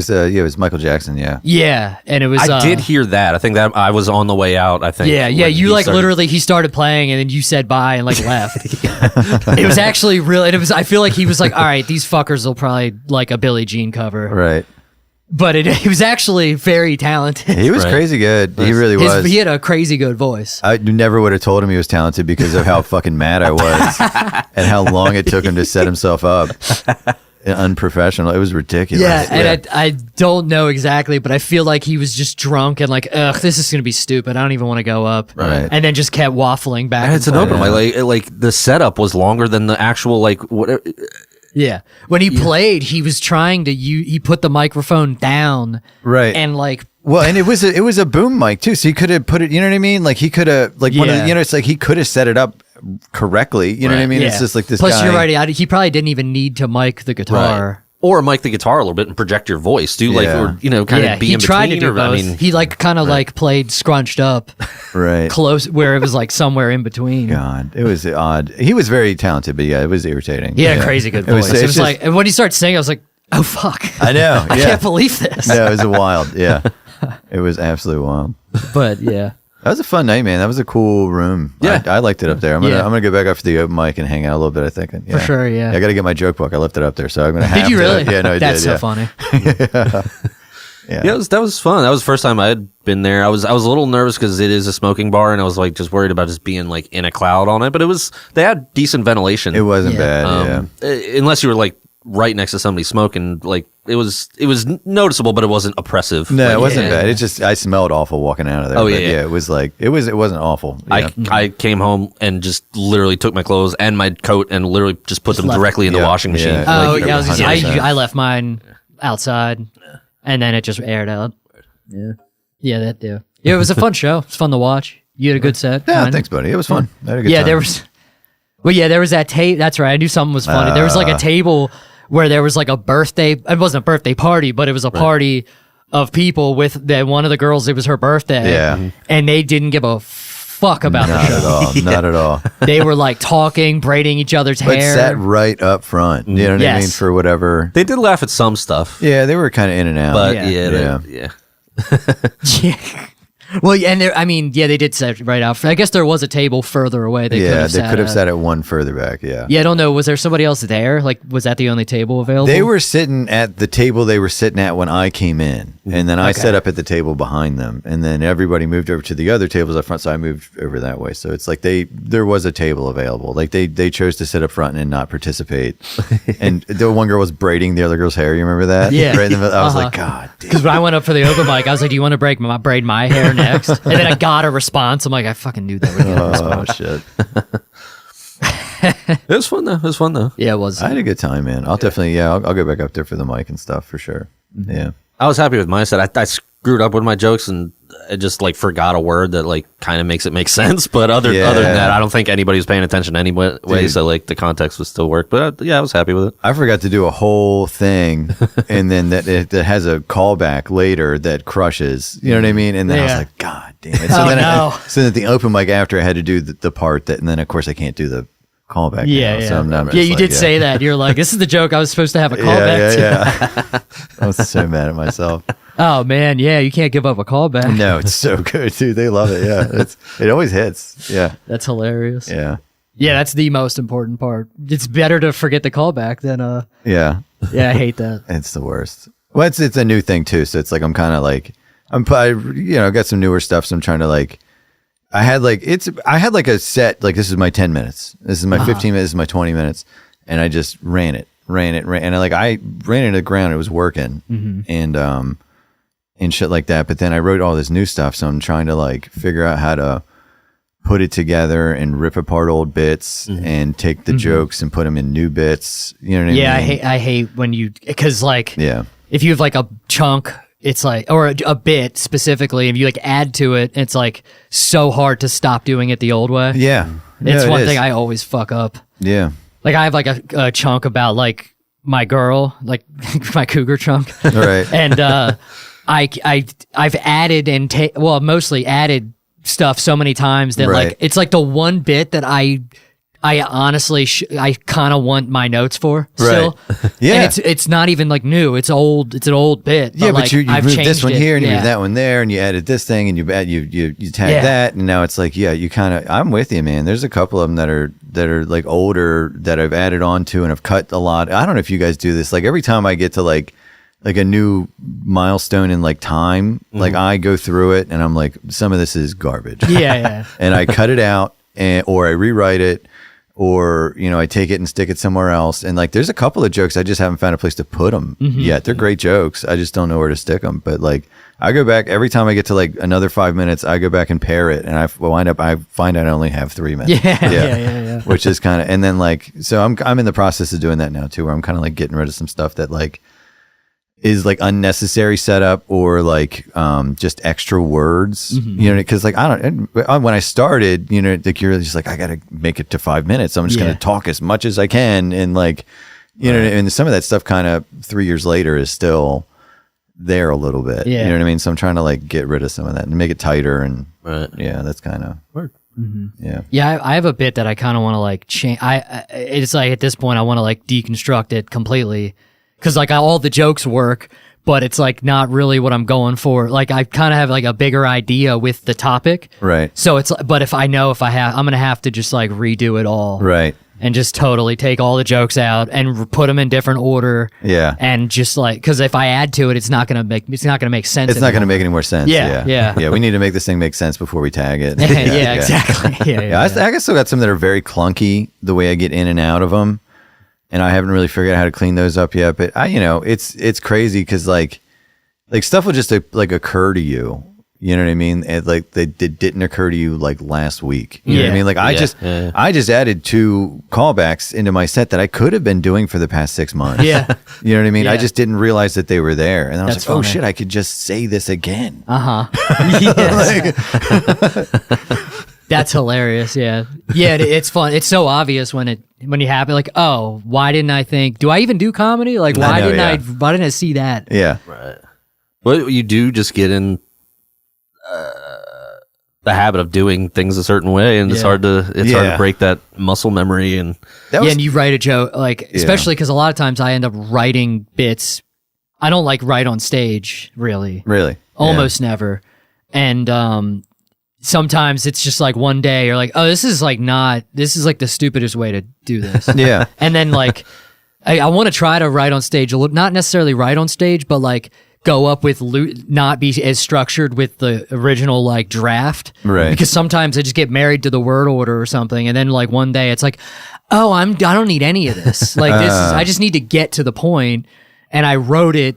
was Michael Jackson. Yeah. Yeah, and it was. I did hear that. I think that I was on the way out. I think. Yeah. when You he like started- literally he started playing and then you said bye and like left. It was actually real. And it was. I feel like he was like, all right, these fuckers will probably like a Billie Jean cover. Right. But he was actually very talented. He was Right. crazy good. He really was. He had a crazy good voice. I never would have told him he was talented because of how fucking mad I was and how long it took him to set himself up. Unprofessional. It was ridiculous. Yeah, and I don't know exactly, but I feel like he was just drunk and like, ugh, this is gonna be stupid. I don't even want to go up. Right. And then just kept waffling back. And it's an and open forth. mic. Like the setup was longer than the actual like whatever. Yeah. When he played, he was trying to. He put the microphone down. Right. And like. Well, and it was a boom mic too, so he could have put it. You know what I mean? Like he could have one of Yeah. the, it's like he could have set it up correctly. You know what I mean? Yeah. It's just like this. Plus, guy. you're right. He probably didn't even need to mic the guitar. Or mic the guitar a little bit and project your voice. Do like Yeah. or kind Yeah, of be he in tried between. to do or, both. I mean, He like kind of like played scrunched up, Right. close where it was like somewhere in between. God, it was odd. He was very talented, but yeah, it was irritating. He had a crazy good It was- voice. It it's was just- like, and when he started singing, I was like, oh fuck, I know. I Yeah. can't believe this. No, it was wild. Yeah, it was absolutely wild. But yeah, That was a fun night, man. That was a cool room. Yeah. I liked it up there. I'm gonna Yeah. go back after the open mic and hang out a little bit. I think. Yeah. For sure, yeah. I got to get my joke book. I left it up there, so I'm gonna have did you to. really? Yeah, no, I That's did. so Yeah. funny. Yeah. Yeah, that was fun. That was the first time I had been there. I was a little nervous because it is a smoking bar, and I was like just worried about just being like in a cloud on it. But they had decent ventilation. It wasn't bad. Unless you were like right next to somebody smoking, like it was noticeable, but it wasn't oppressive. No, Like, it wasn't bad. It just I smelled awful walking out of there. Oh, but yeah. it was like it wasn't awful. Yeah. I came home and just literally took my clothes and my coat and literally just put them left directly in the Yeah, washing machine. yeah. Oh, Like, yeah. I was gonna say, 100%. I left mine outside, and then it just aired out. Yeah, that too. Yeah, it was a fun show. It was fun to watch. You had a good set. Yeah, kinda. thanks, buddy. It was fun. I had a good Yeah, time. there was. Well, yeah, there was that table. That's right. I knew something was funny. There was like a table where there was like a birthday. It wasn't a birthday party, but it was a party of people with one of the girls. It was her birthday. Yeah. and they didn't give a fuck about the Not show. at all. Not at all. They were like talking, braiding each other's But hair. sat right up front. You know what I mean? Yes. For whatever. They did laugh at some stuff, Yeah, they were kind of in and out. but Yeah. yeah. Yeah. Well, yeah, and they did sit right out. I guess there was a table further away. They yeah, could they could have at. sat at one further back. Yeah. Yeah, I don't know. Was there somebody else there? Like, was that the only table available? They were sitting at the table they were sitting at when I came in. And then I set up at the table behind them. And then everybody moved over to the other tables up front. So I moved over that way. So it's like there was a table available. Like they chose to sit up front and not participate. And the one girl was braiding the other girl's hair. You remember that? Yeah. Right in the middle. I was like, God damn. Because when I went up for the open mic, I was like, "Do you want to braid my hair next?" And then I got a response. I'm like, "I fucking knew that would get a Oh, response." shit. It was fun though. Yeah, it was. I had a good time, man. I'll definitely, I'll go back up there for the mic and stuff for sure. Yeah. I was happy with my set. I screwed up with my jokes and I just like forgot a word that like kind of makes it make sense. But other than that, I don't think anybody was paying attention anyway. Dude. So like the context would still work. But yeah, I was happy with it. I forgot to do a whole thing, and then that has a callback later that crushes. You know what I mean? And then I was Yeah. like, God damn it! So Oh, then, no. so at the open mic after, I had to do the part that, and then of course I can't do the callback. Yeah, now, yeah. So I'm Yeah, just you like, did say that. You're like, "This is the joke I was supposed to have a Yeah, callback to." yeah. I was so mad at myself. Oh man, yeah, you can't give up a callback. No, it's so good, dude. They love it. Yeah, it always hits. Yeah, That's hilarious. yeah, Yeah, that's the most important part. It's better to forget the callback than yeah. Yeah, I hate that. It's the worst. Well, it's a new thing too, so it's like I'm kind of like I got some newer stuff, so I'm trying to like. I had like a set, like this is my 10 minutes, this is my 15 minutes, this is my 20 minutes, and I just ran it, and I ran it to the ground. It was working, and shit like that. But then I wrote all this new stuff, so I'm trying to like figure out how to put it together and rip apart old bits and take the jokes and put them in new bits. You know what I mean? Yeah, I hate when you, because like, Yeah. if you have like a chunk, it's like, or a bit specifically, if you like add to it, it's like so hard to stop doing it the old way. Yeah. It's Yeah, one it thing is. I always fuck up. Yeah. Like I have like a chunk about like my girl, like my cougar chunk. All right. And I've added and mostly added stuff so many times that Right. like it's like the one bit that I honestly I kind of want my notes for still. Yeah. And it's not even like new. It's old. It's an old bit. Yeah, but like, you I've moved this changed one it. here and you Yeah. moved that one there and you added this thing and you tagged Yeah. that, and now it's like, yeah, you kind of, I'm with you, man. There's a couple of them that are like older that I've added on to and have cut a lot. I don't know if you guys do this. Like every time I get to like a new milestone in like time, like I go through it and I'm like, some of this is garbage. Yeah. And I cut it out or I rewrite it, or, I take it and stick it somewhere else. And like, there's a couple of jokes I just haven't found a place to put them yet. They're great jokes. I just don't know where to stick them. But like, I go back every time I get to like another 5 minutes, I go back and pair it, and I find I only have 3 minutes. Yeah. Which is kind of, and then like, so I'm in the process of doing that now too, where I'm kind of like getting rid of some stuff that like is like unnecessary setup or like just extra words, because like when I started, like you're just like, I gotta make it to 5 minutes, so I'm just gonna talk as much as I can, and like and some of that stuff kind of 3 years later is still there a little bit. You know what I mean? So I'm trying to like get rid of some of that and make it tighter, and that's kind of Yeah, I have a bit that I kind of want to like change. It's like at this point I want to like deconstruct it completely, because like all the jokes work, but it's like not really what I'm going for. Like I kind of have like a bigger idea with the topic, right. So it's, but if I'm gonna have to just like redo it all, Right. and just totally take all the jokes out and put them in different order. Yeah. And just like, because if I add to it, it's not gonna make sense. It's not going to make any more sense. Yeah, yeah. Yeah, we need to make this thing make sense before we tag it. yeah, exactly. Yeah, I still got some that are very clunky the way I get in and out of them, and I haven't really figured out how to clean those up yet. But it's crazy because like stuff will just like occur to you. You know what I mean? And like they didn't occur to you like last week. You know what I mean? Like I just added 2 callbacks into my set that I could have been doing for the past 6 months. Yeah. You know what I mean? Yeah. I just didn't realize that they were there. And I was That's like, oh funny. shit, I could just say this again. That's hilarious. Yeah. Yeah. It's fun. It's so obvious when you have it, like, oh, why didn't I think, do I even do comedy? Like, why didn't I see that? Yeah. Right. Well, you do just get in the habit of doing things a certain way, and it's hard to break that muscle memory. And and you write a joke, like, especially because a lot of times I end up writing bits. I don't like write on stage, really. Almost never. And sometimes it's just like one day you're like, oh, this is like the stupidest way to do this. Yeah. And then like, I want to try to write on stage, not necessarily write on stage, but like go up with not be as structured with the original like draft. Right. Because sometimes I just get married to the word order or something. And then like one day it's like, oh, I don't need any of this. Like I just need to get to the point. And I wrote it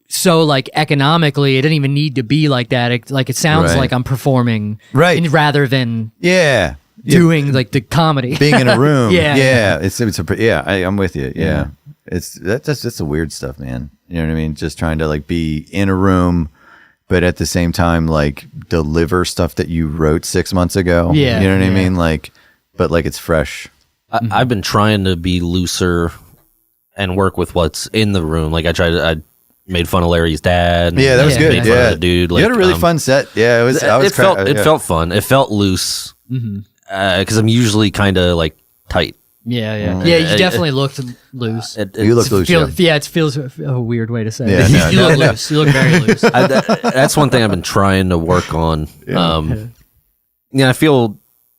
so like economically, it didn't even need to be like that. It sounds like I'm performing, rather than doing like the comedy, being in a room. Yeah. I'm with you. Yeah. That's the weird stuff, man. You know what I mean? Just trying to like be in a room, but at the same time, like deliver stuff that you wrote 6 months ago. Yeah. You know what I mean? Like, but like it's fresh. I've been trying to be looser and work with what's in the room. Like I made fun of Larry's dad. Yeah, that was good. Made fun of the dude. Like, you had a really fun set. Yeah, it was. It felt fun. It felt loose because I'm usually kind of like tight. Yeah. You definitely looked loose. You look loose. It feels a weird way to say it. Yeah, You look loose. You look very loose. That's one thing I've been trying to work on. I feel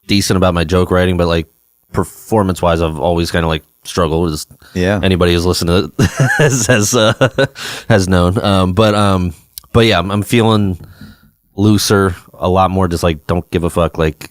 decent about my joke writing, but like performance wise, I've always kind of like struggled. As anybody who's listened to it has known. But yeah, I'm feeling looser, a lot more just like don't give a fuck, like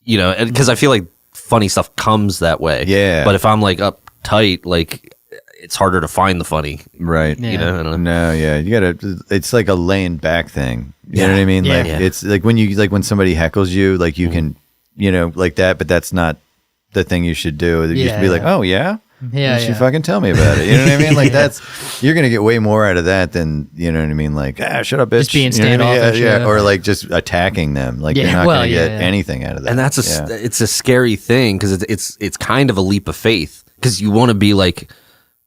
because I feel like funny stuff comes that way. Yeah. But if I'm like uptight, like it's harder to find the funny. Right. Yeah. You know? I don't know. No, yeah. You gotta, it's like a laying back thing. You know what I mean? Yeah. Like it's like when somebody heckles you, like you can, like that, but that's not the thing you should do. You should be like, oh yeah? Yeah, you should fucking tell me about it. You know what I mean? Like you're gonna get way more out of that than, you know what I mean? Like, shut up, bitch. Just being You know what I mean? standoffish, Yeah. yeah. Or like just attacking them. Like you're not gonna get anything out of that. And that's it's a scary thing because it's kind of a leap of faith because you want to be like,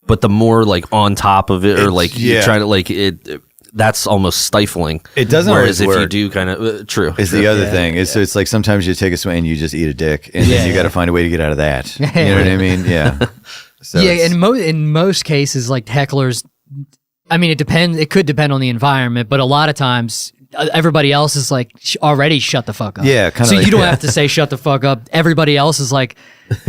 but the more like on top of it or like you're trying to like it. That's almost stifling. It doesn't Whereas always if work. you do kind of true. Is the other thing. So it's like sometimes you take a swing and you just eat a dick, and then you got to find a way to get out of that. You know what I mean? Yeah. So in most cases, like hecklers, I mean, it depends. It could depend on the environment, but a lot of times, everybody else is like already shut the fuck up. Yeah, kinda so like- you don't have to say shut the fuck up. Everybody else is like,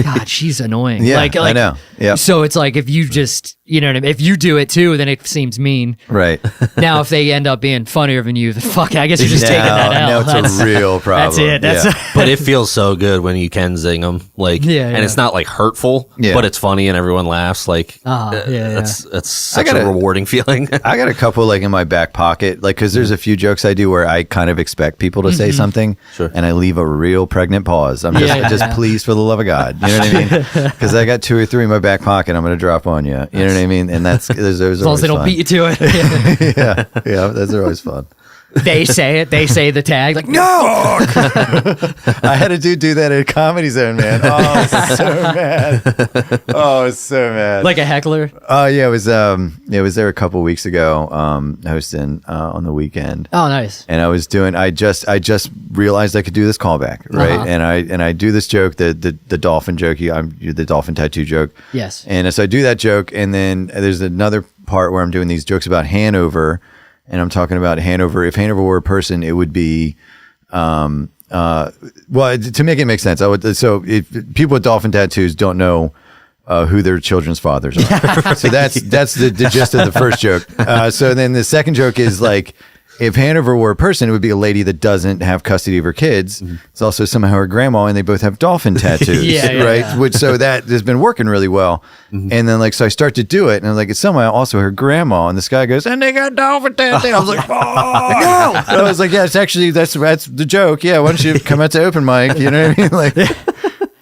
God, she's annoying. Yeah, like, I know. Yeah. So it's like if you just, you know what I mean? If you do it too, then it seems mean. Right. Now, if they end up being funnier than you, then fuck, I guess you're just taking that out. Now it's a real problem. That's it. But it feels so good when you can zing them, like, and it's not like hurtful, but it's funny and everyone laughs. Like, that's such a rewarding feeling. I got a couple like in my back pocket, like because there's a few jokes I do where I kind of expect people to say something, and I leave a real pregnant pause. I'm just please for the love of God, you know what I mean? Because I got 2 or 3 in my back pocket, I'm going to drop on you. You know what I mean? And that's those as long as they don't beat you to it. yeah, those are always fun. They say it. They say the tag. Like, no! I had a dude do that at a Comedy Zone, man. Oh, I was so mad. Oh, I was so mad. Like a heckler? Oh, yeah. It was there a couple weeks ago, hosting on the weekend. Oh, nice. And I just realized I could do this callback, right? And I do this joke, the dolphin joke. You're the dolphin tattoo joke. Yes. And so I do that joke, and then there's another part where I'm doing these jokes about Hanover, and I'm talking about Hanover. If Hanover were a person, it would be well, to make it make sense, so if people with dolphin tattoos don't know who their children's fathers are. So that's the gist of the first joke. So then the second joke is like, if Hanover were a person, it would be a lady that doesn't have custody of her kids. It's also somehow her grandma, and they both have dolphin tattoos, right? Yeah. Which so that has been working really well. And then like so I start to do it, and I'm like, it's somehow also her grandma, and this guy goes, and they got dolphin tattoos. I was like, oh, no! I was like, yeah, it's actually that's the joke. Yeah, why don't you come out to open mic? You know what I mean? Like.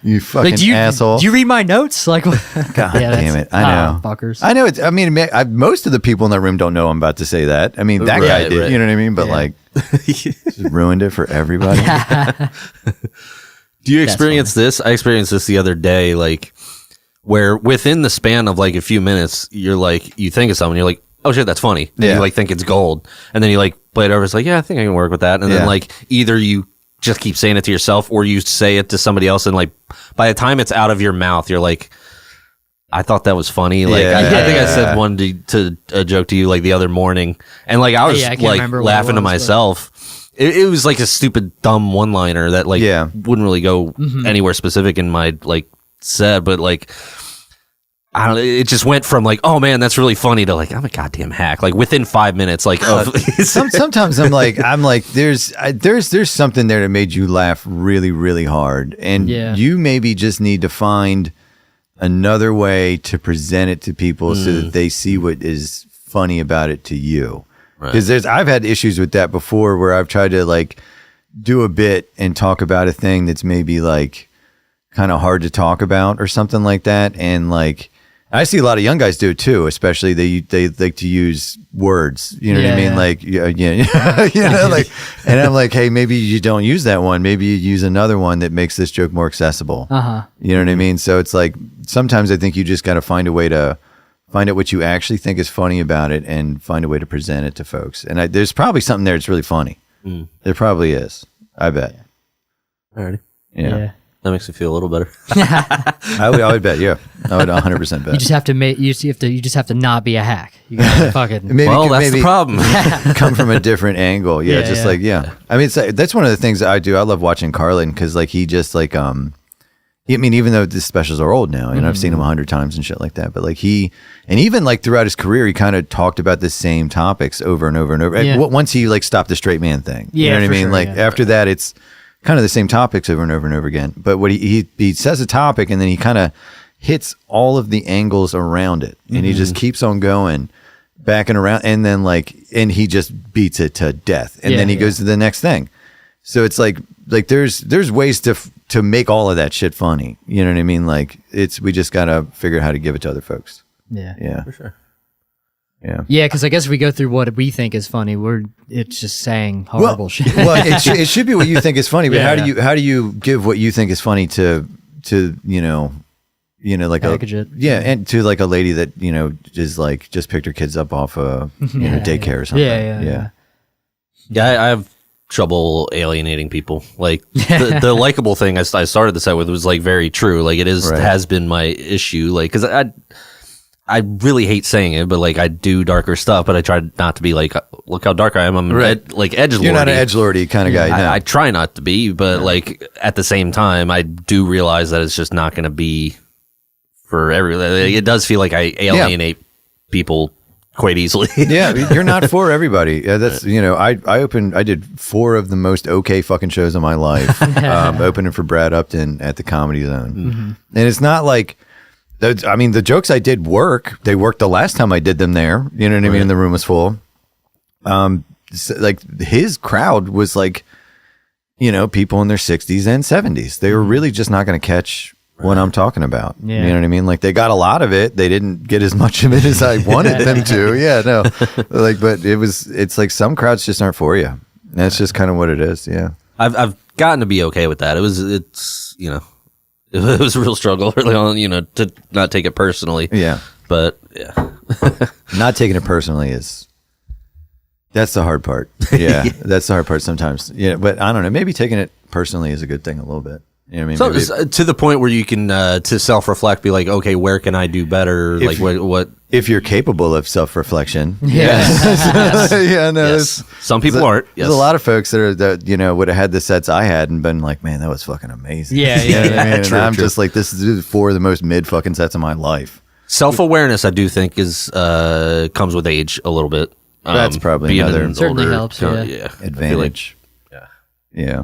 You fucking asshole. Do you read my notes? Like, God damn it. I know. Fuckers. I know. I mean, most of the people in that room don't know I'm about to say that. I mean, that guy did. Right. You know what I mean? But like, just ruined it for everybody. Do you experience this? I experienced this the other day, like, where within the span of like a few minutes, you're like, you think of something, you're like, oh shit, that's funny. And you like think it's gold. And then you like play it over. It's like, yeah, I think I can work with that. And then like either you just keep saying it to yourself or you say it to somebody else, and like by the time it's out of your mouth you're like, I thought that was funny. Like I think I said one to a joke to you like the other morning, and like I was like laughing to myself. It was like a stupid dumb one liner that like wouldn't really go anywhere specific in my like set, but like I don't know, it just went from like, oh man, that's really funny, to like, I'm a goddamn hack. Like within 5 minutes, like sometimes I'm like, there's something there that made you laugh really, really hard, and you maybe just need to find another way to present it to people so that they see what is funny about it to you. Because I've had issues with that before, where I've tried to like do a bit and talk about a thing that's maybe like kind of hard to talk about or something like that, and like. I see a lot of young guys do it too, especially they like to use words. You know what I mean? Like, you know, like, and I'm like, hey, maybe you don't use that one. Maybe you use another one that makes this joke more accessible. You know what I mean? So it's like, sometimes I think you just got to find a way to find out what you actually think is funny about it and find a way to present it to folks. And there's probably something there that's really funny. There probably is. I bet. Alrighty. Yeah. That makes me feel a little better. I would bet, yeah. I would 100% bet. You just have to not be a hack. You gotta fucking. That's the problem. Come from a different angle. I mean, that's one of the things that I do. I love watching Carlin, because like he just like I mean, even though the specials are old now, and I've seen him 100 times and shit like that, but like even like throughout his career, he kind of talked about the same topics over and over and over. Yeah. Once he like stopped the straight man thing, you know what I mean? Like after that, it's kind of the same topics over and over and over again. But what he says a topic, and then he kind of hits all of the angles around it, and he just keeps on going back and around, and then like, and he just beats it to death, and then he goes to the next thing. So it's like there's ways to make all of that shit funny. You know what I mean? Like we just gotta figure out how to give it to other folks. Yeah, for sure. Yeah, because I guess if we go through what we think is funny, it's just saying horrible shit. Well, it should be what you think is funny, but how do you give what you think is funny to you know like package it? And to like a lady that is like just picked her kids up off a daycare or something. I have trouble alienating people. Like the likable thing I started the set with was like very true. Like it has been my issue. Like because I really hate saying it, but like I do darker stuff, but I try not to be like, look how dark I am. I'm like edgelordy. You're not an edgelordy kind of guy. No. I try not to be, but like at the same time, I do realize that it's just not going to be for every. It does feel like I alienate people quite easily. You're not for everybody. That's I did 4 of the most okay fucking shows of my life. Opening for Brad Upton at the Comedy Zone, and it's not like. I mean, the jokes I did work. They worked the last time I did them there. You know what I mean? And the room was full. Like his crowd was like, people in their 60s and 70s. They were really just not going to catch what I'm talking about. You know what I mean? Like they got a lot of it. They didn't get as much of it as I wanted them to. Yeah, no. Like, but it's like some crowds just aren't for you. That's just kind of what it is. Yeah. I've gotten to be okay with that. It was a real struggle early on, to not take it personally. Yeah. But, not taking it personally that's the hard part. Yeah. That's the hard part sometimes. Yeah. But I don't know. Maybe taking it personally is a good thing a little bit. You know what I mean? So Maybe to the point where you can to self-reflect, be like, okay, where can I do better? Like what? if you're capable of self-reflection. Yeah. Yeah, no. Yes. Some people aren't. Yes. There's a lot of folks that would have had the sets I had and been like, man, that was fucking amazing. Yeah, You know what I mean? And True, I'm true. just like, this is 4 of the most mid fucking sets of my life. Self-awareness, I do think, is comes with age a little bit. That's probably being another- an Certainly older helps, kind of- yeah. I feel like- Advantage. Yeah.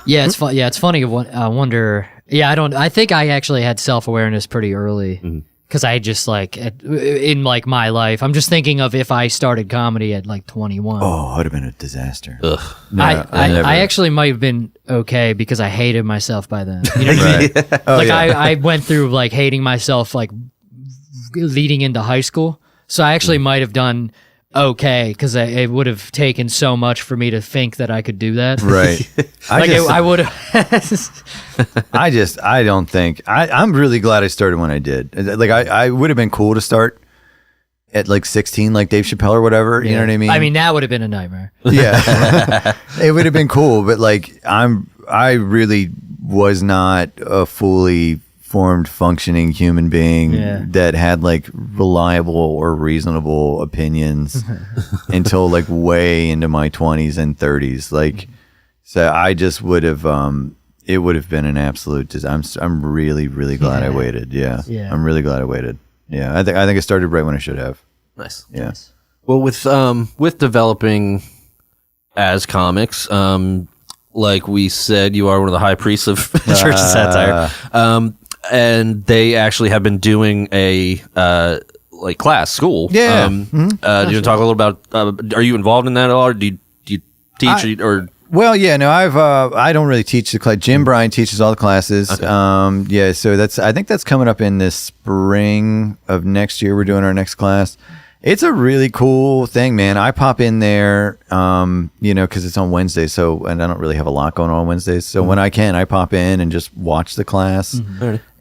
Yeah, it's fun. Yeah, it's funny. I wonder. Yeah, I think I actually had self-awareness pretty early because I just like in like my life. I'm just thinking of if I started comedy at like 21. Oh, it would have been a disaster. Ugh. No, never. I actually might have been okay because I hated myself by then. You know what I mean? Right. Oh, Like yeah. I went through like hating myself like leading into high school. So I actually might have done okay because it would have taken so much for me to think that I could do that. Right. I would have. I don't think I'm really glad I started when I did. Like I would have been cool to start at like 16, like Dave Chappelle or whatever. You know what I mean? I mean, that would have been a nightmare. Yeah, it would have been cool, but like I really was not a fully formed, functioning human being Yeah. that had like reliable or reasonable opinions until like way into my 20s and 30s. Like, so I just would have. It would have been an absolute. I'm really, really glad I waited. Yeah. Yeah. I'm really glad I waited. Yeah, I think I started right when I should have. Nice. Yeah. Well, with developing as comics, like we said, you are one of the high priests of Church of Satire, and they actually have been doing a like class school. Yeah. Do you want to talk a little about? Are you involved in that at all, or do you teach or? Well, yeah, no, I don't really teach the class. Jim Bryan teaches all the classes. Okay. Yeah, so I think that's coming up in the spring of next year. We're doing our next class. It's a really cool thing, man. I pop in there, because it's on Wednesdays. And I don't really have a lot going on Wednesdays. So when I can, I pop in and just watch the class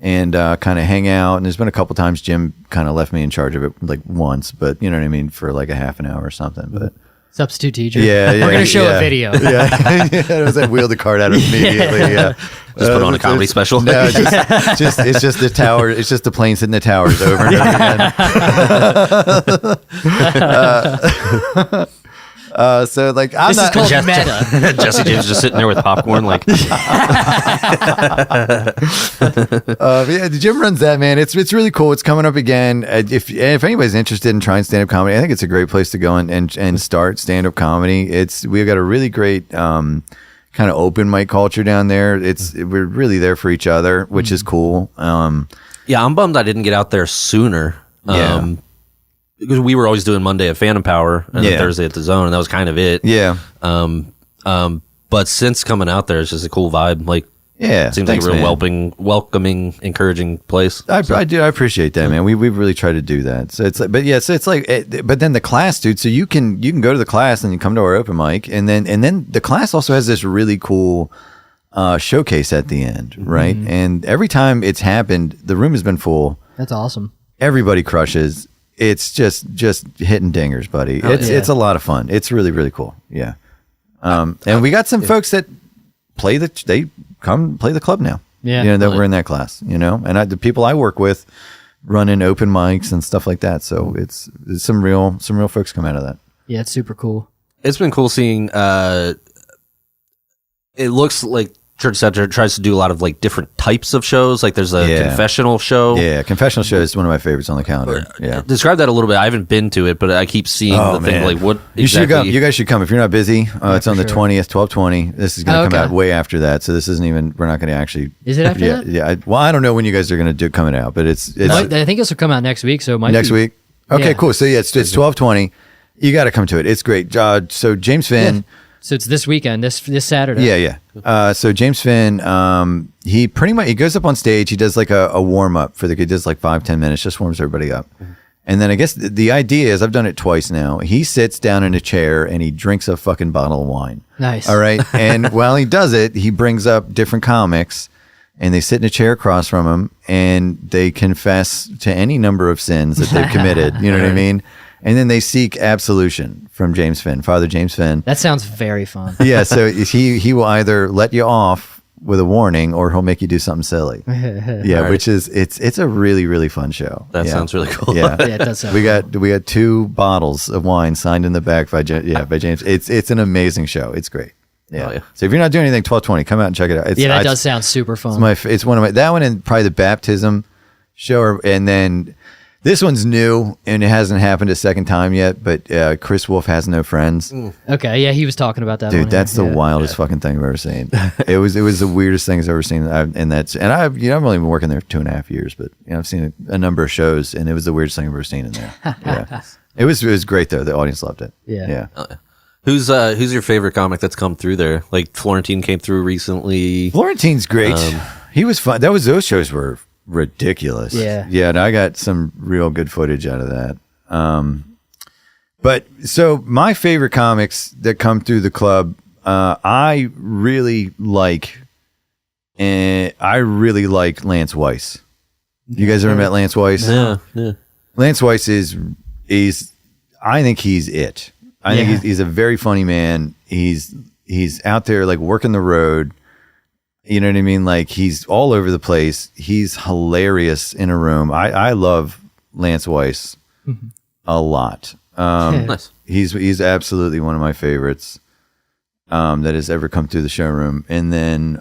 and kind of hang out. And there's been a couple times Jim kind of left me in charge of it, like once, but you know what I mean, for like a half an hour or something. But Substitute teacher. yeah, We're going to show a video. Yeah, it was like wheel the cart out immediately. Yeah, Just put on a comedy special. No, it's just the tower. It's just the planes hitting the towers over and over again. So like, I'm This not. is called meta. Jesse James just sitting there with popcorn, like Yeah, Jim runs that, man. It's really cool. It's coming up again. If anybody's interested in trying stand up comedy, I think it's a great place to go and start stand up comedy. We've got a really great kind of open mic culture down there. We're really there for each other, which is cool. yeah. I'm bummed I didn't get out there sooner. Yeah. Because we were always doing Monday at Phantom Power and then Yeah. Thursday at the Zone, and that was kind of it. Yeah, But since coming out there, it's just a cool vibe. Like, yeah. it seems Thanks, like a real man. welcoming, encouraging place. I do. I appreciate that, man. We've really tried to do that. So it's like, but yeah, so it's like, but then the class, dude. So you can go to the class and you come to our open mic, and then the class also has this really cool showcase at the end, right? And every time it's happened, the room has been full. That's awesome. Everybody crushes. It's just hitting dingers, buddy. It's a lot of fun. It's really, really cool. Yeah. And we got some folks that they come play the club now. Yeah. That we're in that class, and the people I work with running open mics and stuff like that. So it's some real folks come out of that. Yeah, it's super cool. It's been cool seeing. It looks like Church of Satire tries to do a lot of like different types of shows. Like there's a confessional show. Yeah. Confessional show is one of my favorites on the calendar. Yeah. Describe that a little bit. I haven't been to it, but I keep seeing the thing. Like what You should exactly? come. You guys should come if you're not busy. It's on the 20th, 12/20. This is going to come out way after that. So this isn't even. We're not going to actually. Is it after yeah, that? Yeah. Well, I don't know when you guys are going to do coming out, but it's I think this will come out next week. So it might next be- week. Okay, Yeah. cool. So yeah, it's 12/20. You got to come to it. It's great. So James Finn. So it's this weekend, this Saturday. Yeah. So James Finn, he pretty much he goes up on stage. He does like a warm up he does like 5-10 minutes, just warms everybody up. And then I guess the idea is, I've done it twice now. He sits down in a chair and he drinks a fucking bottle of wine. Nice. All right. And while he does it, he brings up different comics and they sit in a chair across from him and they confess to any number of sins that they've committed. You know what I mean? And then they seek absolution from James Finn, Father James Finn. That sounds very fun. Yeah, so he will either let you off with a warning, or he'll make you do something silly. Yeah, Right. which is it's a really, really fun show. That Yeah. sounds really cool. Yeah. Yeah, it does sound We got 2 bottles of wine signed in the back by James. It's an amazing show. It's great. Yeah. Oh, yeah. So if you're not doing anything 12/20, come out and check it out. that does sound super fun. It's one of my, that one and probably the baptism show, and then this one's new and it hasn't happened a second time yet. But Chris Wolf Has No Friends. Okay, yeah, he was talking about that. Dude, one, that's the yeah. wildest fucking thing I've ever seen. It was the weirdest thing I've ever seen. I've only been working there 2.5 years, but I've seen a number of shows, and it was the weirdest thing I've ever seen in there. Yeah, it was great though. The audience loved it. Yeah. Who's your favorite comic that's come through there? Like Florentine came through recently. Florentine's great. He was fun. Those shows were ridiculous. Yeah. And I got some real good footage out of that. But so my favorite comics that come through the club, I really like Lance Weiss. You guys ever met Lance Weiss? Yeah. Lance Weiss is I think he's it. I think he's a very funny man. He's out there like working the road. You know what I mean? Like he's all over the place. He's hilarious in a room. I love Lance Weiss a lot. Nice. He's absolutely one of my favorites that has ever come through the showroom. And then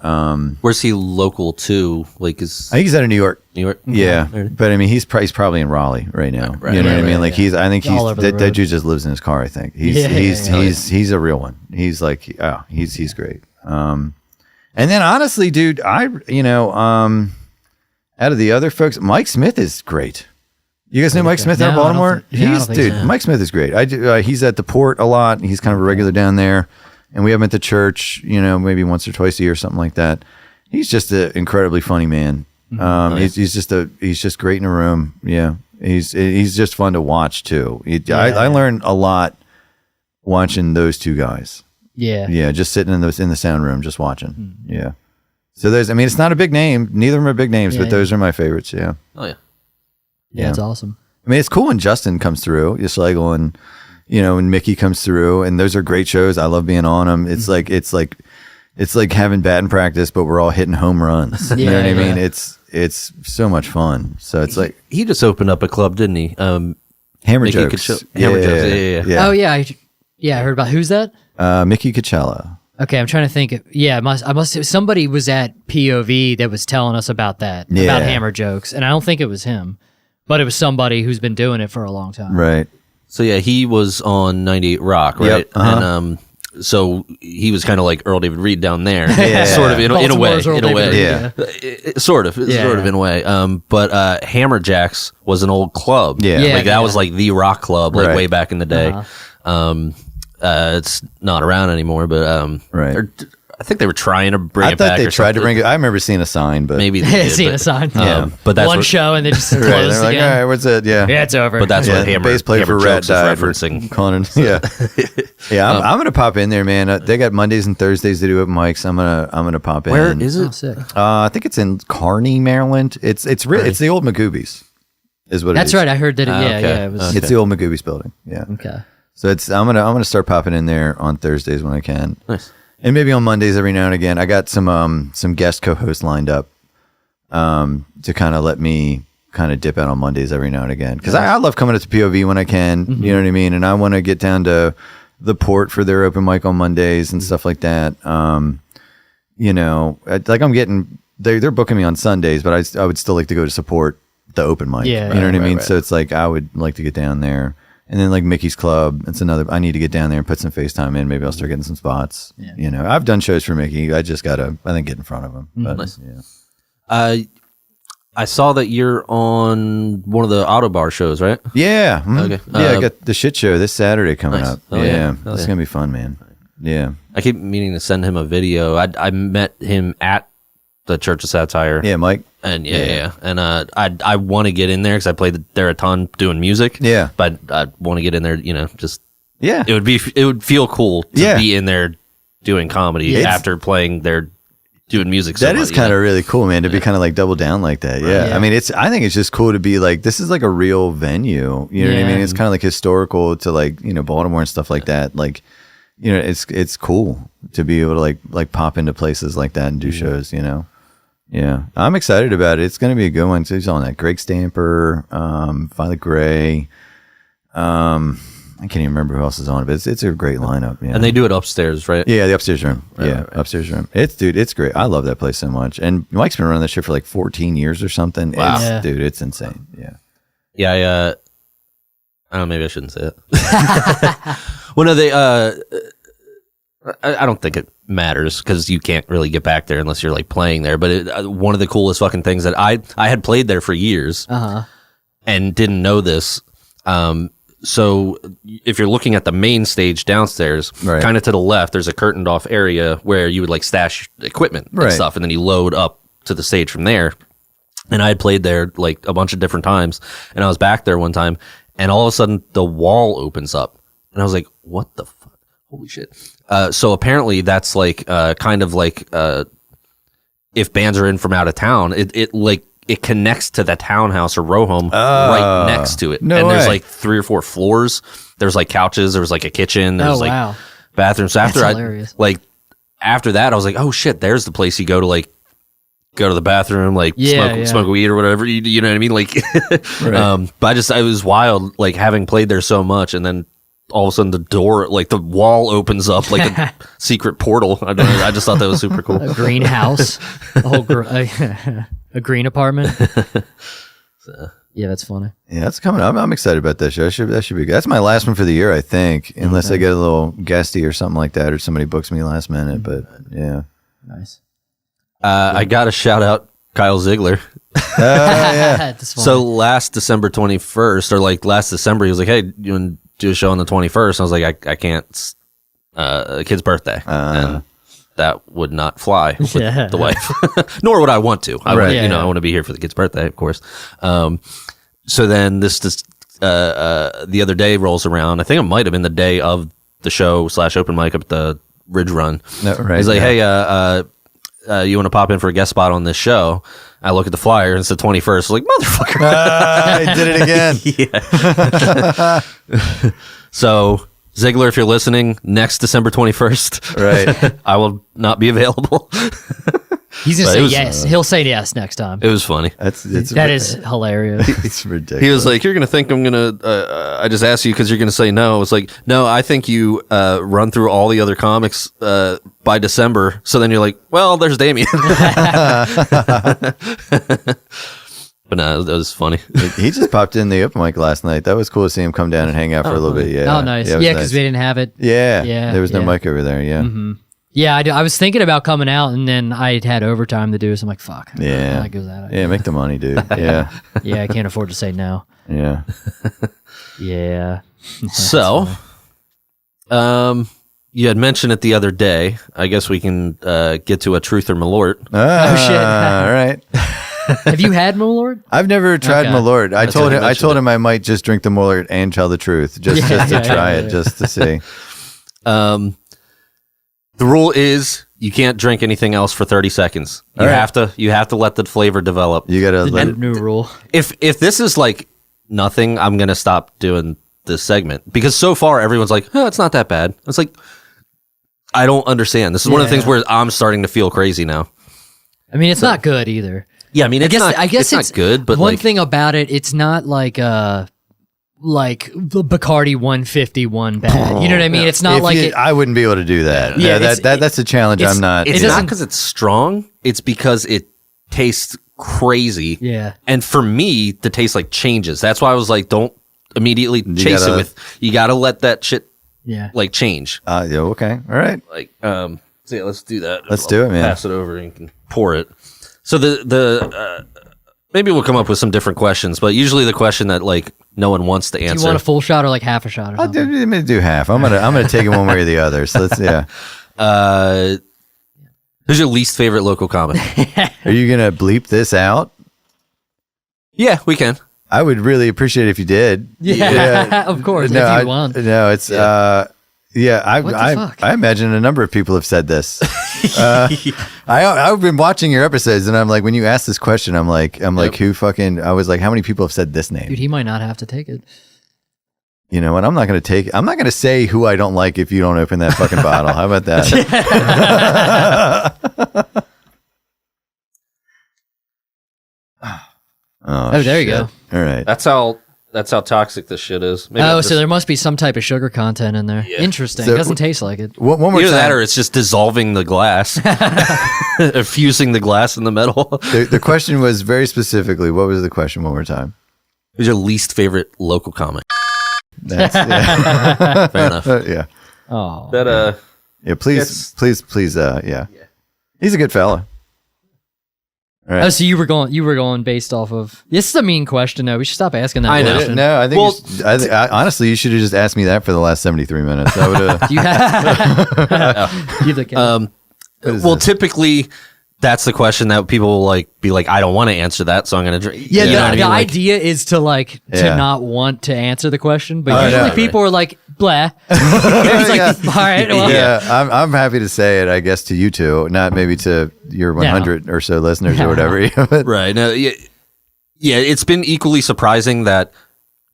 Where's he local to? Like is I think he's out of New York. New York? Yeah, Okay. but I mean, he's probably in Raleigh right now. Right, You know what I right, mean? Like I think All over the that road. dude just lives in his car. I think Yeah. he's a real one. He's like, he's great. And then honestly, dude, out of the other folks, Mike Smith is great. You guys know Mike Smith out of No, I don't Baltimore? think- no, I don't think so. Mike Smith is great. He's at the Port a lot. He's kind of a regular down there, and we have him at the church. Maybe once or twice a year, something like that. He's just an incredibly funny man. He's just great in a room. Yeah, he's just fun to watch too. I learned a lot watching those 2 guys. Yeah. Just sitting in the sound room, just watching. Yeah. So it's not a big name. Neither of them are big names, but those are my favorites. Yeah. Oh yeah. Yeah, it's awesome. I mean, it's cool when Justin comes through, just like when Mickey comes through, and those are great shows. I love being on them. It's like having batting practice, but we're all hitting home runs. You know what I mean? It's so much fun. So it's like He just opened up a club, didn't he? Hammer Mickey Jokes. Hammer Jokes. Yeah. Oh yeah, I heard about who's that? Mickey Coachella. Okay, I'm trying to think. Yeah, I must. Somebody was at POV that was telling us about that, about Hammer Jokes, and I don't think it was him, but it was somebody who's been doing it for a long time. Right. So yeah, he was on 98 Rock, right? Yep, And so he was kind of like Earl David Reed down there, Yeah. sort of in a way, Baltimore's Earl in a way, David Reed, Yeah. sort of in a way. But Hammer Jacks was an old club. Yeah. Yeah, like that was like the rock club, like Right. way back in the day. It's not around anymore, but Right. I think they were trying to bring I it back. thought they or tried to something. bring it. I remember seeing a sign, but Maybe they did, Seeing but, a sign. but that's one what, show and they just right. closed They're like, again. all right, what's it? Yeah. Yeah, it's over. But that's Yeah, what the Hammer, bass player Hammer for Rat Jokes died. is referencing. Calling it, yeah. I'm gonna pop in there, man. They got Mondays and Thursdays to do it, mics. I'm gonna pop in. Where is Oh, it? sick. I think it's in Kearney, Maryland. It's the old Magoobies, is what it is. That's right. I heard that. okay. It was. It's the old Magoobies building. Yeah. Okay. So I'm gonna start popping in there on Thursdays when I can. Nice. And maybe on Mondays every now and again. I got some guest co-hosts lined up to kind of let me kind of dip out on Mondays every now and again, because I love coming up to POV when I can. You know what I mean? And I want to get down to the Port for their open mic on Mondays and stuff like that. I'm getting they're booking me on Sundays, but I would still like to go to support the open mic. Yeah, you know what I mean? right. So it's like I would like to get down there. And then like Mickey's Club, it's another. I need to get down there and put some FaceTime in. Maybe I'll start getting some spots. Yeah. I've done shows for Mickey. I just gotta, I think, get in front of him. But, Nice. yeah. I saw that you're on one of the Auto Bar shows, right? Yeah. Okay. Yeah, I got the shit show this Saturday coming Nice. up. Oh, yeah. yeah. Oh, It's yeah. gonna be fun, man. Yeah. I keep meaning to send him a video. I met him at the Church of Satire. Yeah, Mike. And and I want to get in there because I played there a ton doing music. Yeah. but I want to get in there. Just Yeah. it would feel cool to Yeah. be in there doing comedy It's- after playing there doing music. That is kind of really cool, man, to be kind of like double down like that. Yeah. Yeah. I mean, I think it's just cool to be like, this is like a real venue. You know what I Yeah. mean? It's kind of like historical to like, Baltimore and stuff like that. Like, you know, it's cool to be able to like pop into places like that and do shows, you know. Yeah, I'm excited about it. It's going to be a good one. So he's on that Greg Stamper, Violet Gray. I can't even remember who else is on it, but it's a great lineup. Yeah. And they do it upstairs, right? Yeah, the upstairs room. Right. Upstairs room. It's great. I love that place so much. And Mike's been running that shit for like 14 years or something. Wow. Dude, it's insane. Yeah. Yeah, I don't know, maybe I shouldn't say it. Well, no, they, I don't think it matters because you can't really get back there unless you're like playing there. But one of the coolest fucking things that I had played there for years and didn't know this. So if you're looking at the main stage downstairs, kind of to the left, there's a curtained off area where you would like stash equipment and stuff. And then you load up to the stage from there. And I had played there like a bunch of different times. And I was back there one time and all of a sudden the wall opens up. And I was like, what the fuck? Holy shit. So apparently that's like, kind of like, if bands are in from out of town, it connects to the townhouse or row home right next to it. There's like 3 or 4 floors. There's like couches. There was like a kitchen. There's like bathrooms. So after after that, I was like, oh shit, there's the place you go to the bathroom, like smoke weed or whatever. You know what I mean? Like, but it was wild, like having played there so much and then all of a sudden the door, like the wall opens up like a secret portal. I don't know. I just thought that was super cool. A greenhouse, a whole a green apartment. Yeah, that's funny. Yeah, that's coming up. I'm excited about that show. That should be good. That's my last one for the year, I think, unless I get a little guesty or something like that, or somebody books me last minute. But yeah, nice. I got to shout out Kyle Ziegler. Yeah. So last December 21st, or like last December, he was like, "Hey, you want to do a show on the 21st?" I was like, "I can't. A kid's birthday." And that would not fly with the wife, nor would I want to. I want to be here for the kid's birthday, of course. So then this the other day rolls around. I think it might have been the day of the show / open mic up at the Ridge Run. He's like, "Hey, you want to pop in for a guest spot on this show?" I look at the flyer and it's the 21st. I was like, motherfucker. I did it again. Yeah. So Ziegler, if you're listening, next December 21st, right, I will not be available. He's gonna say yes. He'll say yes next time. It was funny. That is hilarious. It's ridiculous. He was like, "You're gonna think I'm gonna." I just asked you because you're gonna say no. It's like, no, I think you run through all the other comics by December. So then you're like, well, there's Damien. But no, that was funny. He just popped in the open mic last night. That was cool to see him come down and hang out for a little bit. Yeah. Oh, nice. Yeah, because we didn't have it. Yeah. There was no mic over there. Yeah. Mm-hmm. Yeah, I was thinking about coming out, and then I had overtime to do, so I'm like, fuck. Yeah. Make the money, dude. Yeah. Yeah, I can't afford to say no. Yeah. Yeah. So, you had mentioned it the other day. I guess we can get to a truth or malort. Oh, shit. All right. Have you had Malort? I've never tried Malort. I told him I might just drink the Malort and tell the truth, just to try it, just to see. The rule is you can't drink anything else for 30 seconds. You have to let the flavor develop. You gotta let it. New rule. If this is like nothing, I'm gonna stop doing this segment because so far everyone's like, oh, it's not that bad. It's like I don't understand. This is one of the things where I'm starting to feel crazy now. I mean, it's not good either. Yeah, I mean, I guess it's not good, but one thing about it, it's not like Bacardi 151 bad. You know what I mean? It's not I wouldn't be able to do that. Yeah, that's a challenge. I'm not. It's not because it's strong. It's because it tastes crazy. Yeah. And for me, the taste like changes. That's why I was like, don't immediately chase it with. You got to let that shit like change. Yeah. Okay. All right. Like so yeah, let's do that. Let's do it, man. Pass it over and you can pour it. So the maybe we'll come up with some different questions, but usually the question that like no one wants to answer. Do you want a full shot or like half a shot or something? I'm gonna do half. I'm gonna take it one way or the other. So let's who's your least favorite local comic? Are you gonna bleep this out? Yeah, we can. I would really appreciate it if you did. Yeah. Of course. No, if you want. No, it's I imagine a number of people have said this. I've been watching your episodes, and I'm like, when you ask this question, I'm like, who fucking? I was like, how many people have said this name? Dude, he might not have to take it. You know what? I'm not going to say who I don't like if you don't open that fucking bottle. How about that? Oh, there you go. All right. That's how toxic this shit is. Maybe So there must be some type of sugar content in there. Yeah. Interesting. So- It doesn't taste like it. One more either time. that or it's just dissolving the glass, or fusing the glass in the metal. The question was very specifically, what was the question one more time? Who's your least favorite local comic? That's, yeah. Fair enough. Yeah. Oh. That Yeah, please, yeah. He's a good fella. All right. Oh, so you were going based off of. This is a mean question, though. We should stop asking that I know. question. No, I think Well, honestly, you should have just asked me that for the last 73 minutes. I would have. Do you have? You look at this? typically that's the question that people will like be like, I don't want to answer that, so I'm gonna drink. yeah, You know what I the mean? Like, idea is to like Yeah. to not want to answer the question, but Oh, usually no. people are like, blah. It's like, all right, well, Yeah, I'm happy to say it, I guess, to you two, not maybe to your 100 or so listeners or whatever. But right? No, yeah, it's been equally surprising that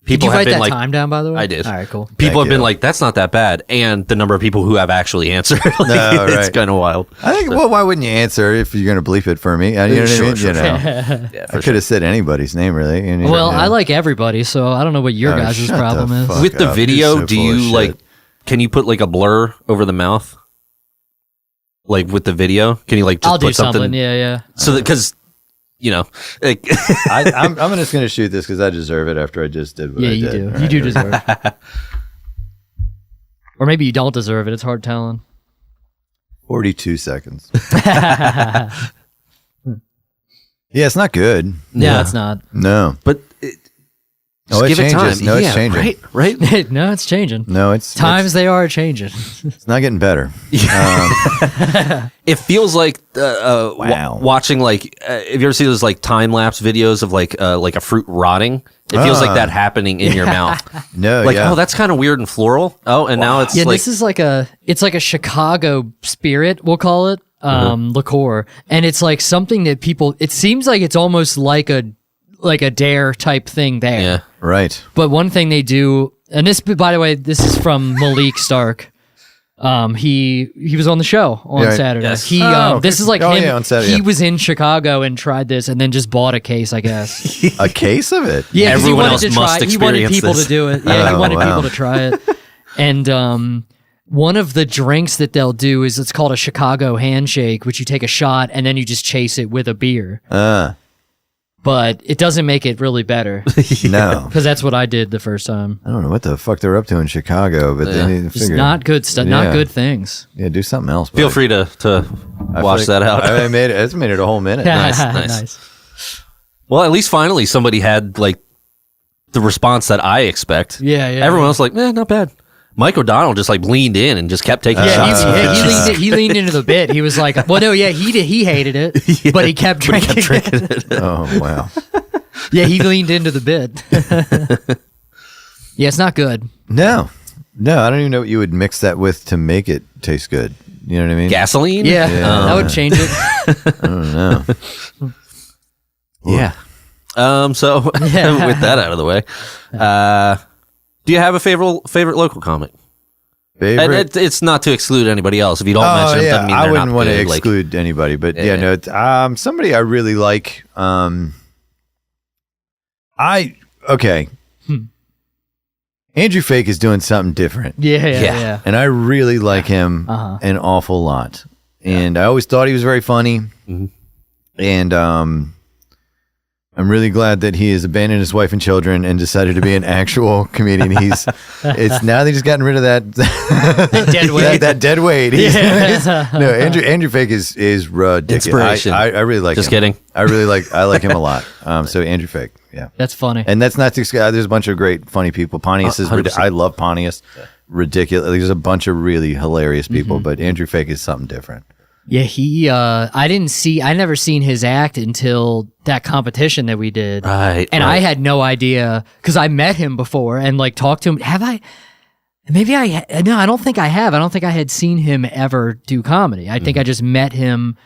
Did people you have write been that like, time down, by the way? I did. All right, cool. people Thank have been you. like, that's not that bad, and the number of people who have actually answered, like, No, it's right. kind of wild. I think, well, why wouldn't you answer if you're going to bleep it for me? You know what I mean? Sure. You know, Yeah, I could have said anybody's name, really. You know, Well, yeah. I like everybody, so I don't know what your Oh, guys' shut problem the is. fuck With the up. video, You're so do full of you shit. like? Can you put like a blur over the mouth? Like with the video, can you like just I'll put do something. Yeah. So because you know, like, I'm just going to shoot this because I deserve it after I just did what Yeah, I you did. do. All You right, do here we go. deserve it. Or maybe you don't deserve it. It's hard telling. 42 seconds. Yeah, it's not good. Yeah, it's not. No. but Oh, it give it changes. time. No, it's Yeah, changing. right. No, it's changing. No, it's Times they are changing. It's not getting better. It feels like Wow. watching like if you ever see those like time lapse videos of like a fruit rotting. It feels like that happening in your mouth. No, Like, yeah. oh, that's kind of weird and floral. Oh, and now it's Yeah, like this is like a Chicago spirit, we'll call it, liqueur, and it's like something that people. It seems like it's almost like a dare type thing there. yeah. right. But one thing they do, and this, by the way, this is from Malik Stark. He was on the show on Yeah, Saturday. yes. He Oh, this is like oh, him. yeah, on Saturday, he yeah. was in Chicago and tried this, and then just bought a case, I guess. A case of it. Yeah, 'cause Everyone he wanted else to must try. He wanted experience people this. to do it. Yeah, he Oh, wanted wow. people to try it. And one of the drinks that they'll do is it's called a Chicago handshake, which you take a shot and then you just chase it with a beer. But it doesn't make it really better No. because that's what I did the first time. I don't know what the fuck they're up to in Chicago, but they need to Just figure not good stuff, Yeah. not good things. Yeah, do something else. Feel buddy. free to I wash feel that like- out. I made it. It's made it a whole minute. Nice, nice. Well, at least finally somebody had like the response that I expect. Yeah, yeah. Everyone else like, not bad. Mike O'Donnell just like leaned in and just kept taking Yeah, shots. he leaned into the bit. He was like, "Well, no, yeah, he hated it, but he kept drinking. it. Oh wow. Yeah, he leaned into the bit. Yeah, it's not good. No, I don't even know what you would mix that with to make it taste good. You know what I mean? Gasoline? Yeah, Yeah. that would change it. I don't know. Yeah. So with that out of the way, do you have a favorite local comic? And Favorite? it's not to exclude anybody else. If you don't Oh mention them, yeah, doesn't mean I they're wouldn't not want to good. Like, exclude anybody, but Yeah. yeah, no. Somebody I really like. Okay. Andrew Fake is doing something different, Yeah. Yeah. and I really like him an awful lot. And I always thought he was very funny. And I'm really glad that he has abandoned his wife and children and decided to be an actual comedian. It's now that he's gotten rid of that Dead weight. that dead weight. No, Andrew Fake is ridiculous. Inspiration. I really like Just him. kidding. I like him a lot. So Andrew Fake, yeah. That's funny. And that's not to there's a bunch of great funny people. Pontius is 100%. I love Pontius. Ridiculous. There's a bunch of really hilarious people, but Andrew Fake is something different. Yeah, I never seen his act until that competition that we did. Right. And I had no idea because I met him before and like talked to him. Have I? Maybe no, I don't think I have. I don't think I had seen him ever do comedy. I think I just met him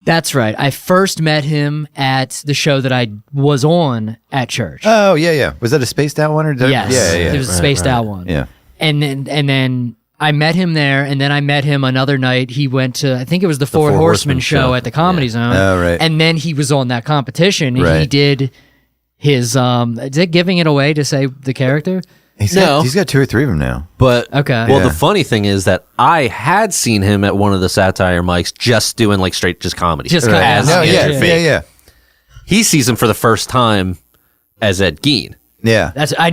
That's right. I first met him at the show that I was on at church. Oh, yeah. Was that a spaced out one? Yes. Yeah. It was a spaced out one. Yeah. And then I met him there, and then I met him another night. He went to, I think it was the Four Horsemen show at the Comedy Zone. Oh, right. And then he was on that competition, and Right. he did his, is it giving it away to say the character? He's No. got 2 or 3 of them now. But Okay. well, Yeah. the funny thing is that I had seen him at one of the satire mics, just doing like straight just comedy. Just kind As of. No, Andrew yeah. Fake. He sees him for the first time as Ed Gein, Yeah. That's I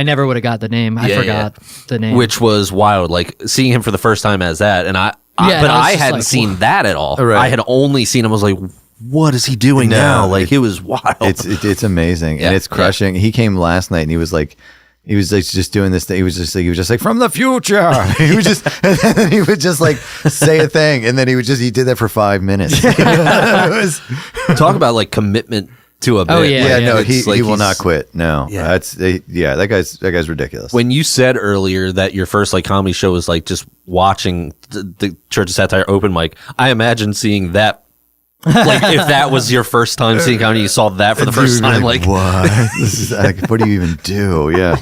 never would have got the name. I Yeah, forgot the name. which was wild. Like seeing him for the first time as that, and Yeah, but and I was I just hadn't like, seen that at all. Right. I had only seen him. I was like, what is he doing No, now? Like it was wild. It's amazing, Yeah, and it's crushing. He came last night, and he was like just doing this thing. He was just like from the future. He would just and then he would just like say a thing, and then he did that for 5 minutes. It was, Talk about like commitment to a bit. Oh, yeah. no, It's like he will he's- not quit. No, Yeah. that guy's ridiculous. When you said earlier that your first like comedy show was like just watching the Church of Satire open mic, I imagine seeing that. Like if that was your first time seeing comedy, you saw that for the first Dude, time. Like what? This is like, what do you even do? Yeah,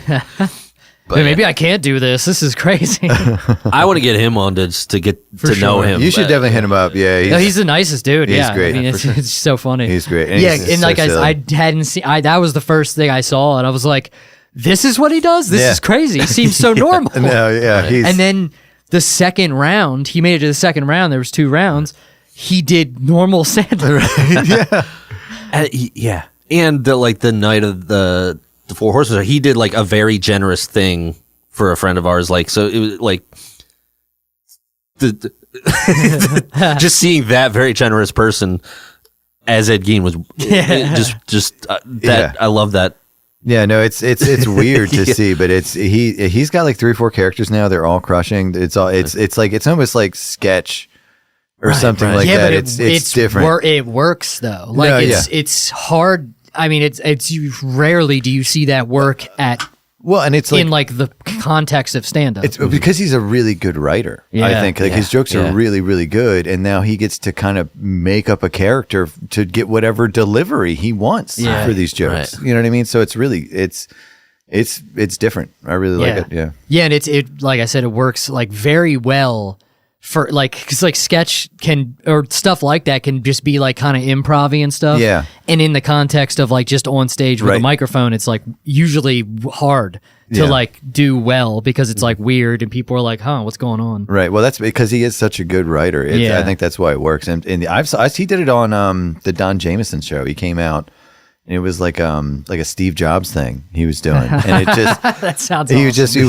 Hey, maybe I can't do this. This is crazy. I want to get him on to get to know sure. him. you should definitely hit him up. Yeah, No, he's the nicest dude. He's yeah, great, I mean, for it's so funny. He's great. And yeah, he's and so like silly. I hadn't seen. That was the first thing I saw, and I was like, "This is what he does. This Yeah. is crazy. He seems so normal." No, yeah, he's And then the second round, he made it to the second round. There was 2 rounds. He did normal stand-up. Yeah, and the night of the Four Horsemen, he did like a very generous thing for a friend of ours. Like so, it was like just seeing that very generous person as Ed Gein was that I love that. Yeah, no, it's weird to see, but he's got like 3 or 4 characters now. They're all crushing. It's almost like sketch or something like Yeah, that. but It's different. It works though. Like No, it's hard. I mean, it's rarely do you see that work Well, and it's like in like the context of stand-up. it's because he's a really good writer. I Yeah, think like his jokes are really, really good, and now he gets to kind of make up a character to get whatever delivery he wants for these jokes. Right. You know what I mean? So it's really it's different. I really like it. Yeah. Yeah, and it like I said, it works like very well for like because like sketch can or stuff like that can just be like kind of improv-y and stuff. Yeah. And in the context of like just on stage with a Right. microphone, it's like usually hard to Yeah. like do well because it's like weird and people are like, "Huh, what's going on?" Right. Well, that's because he is such a good writer. Yeah. I think that's why it works. And he did it on the Don Jameson show. He came out and it was like a Steve Jobs thing he was doing, and it just That sounds. he awesome.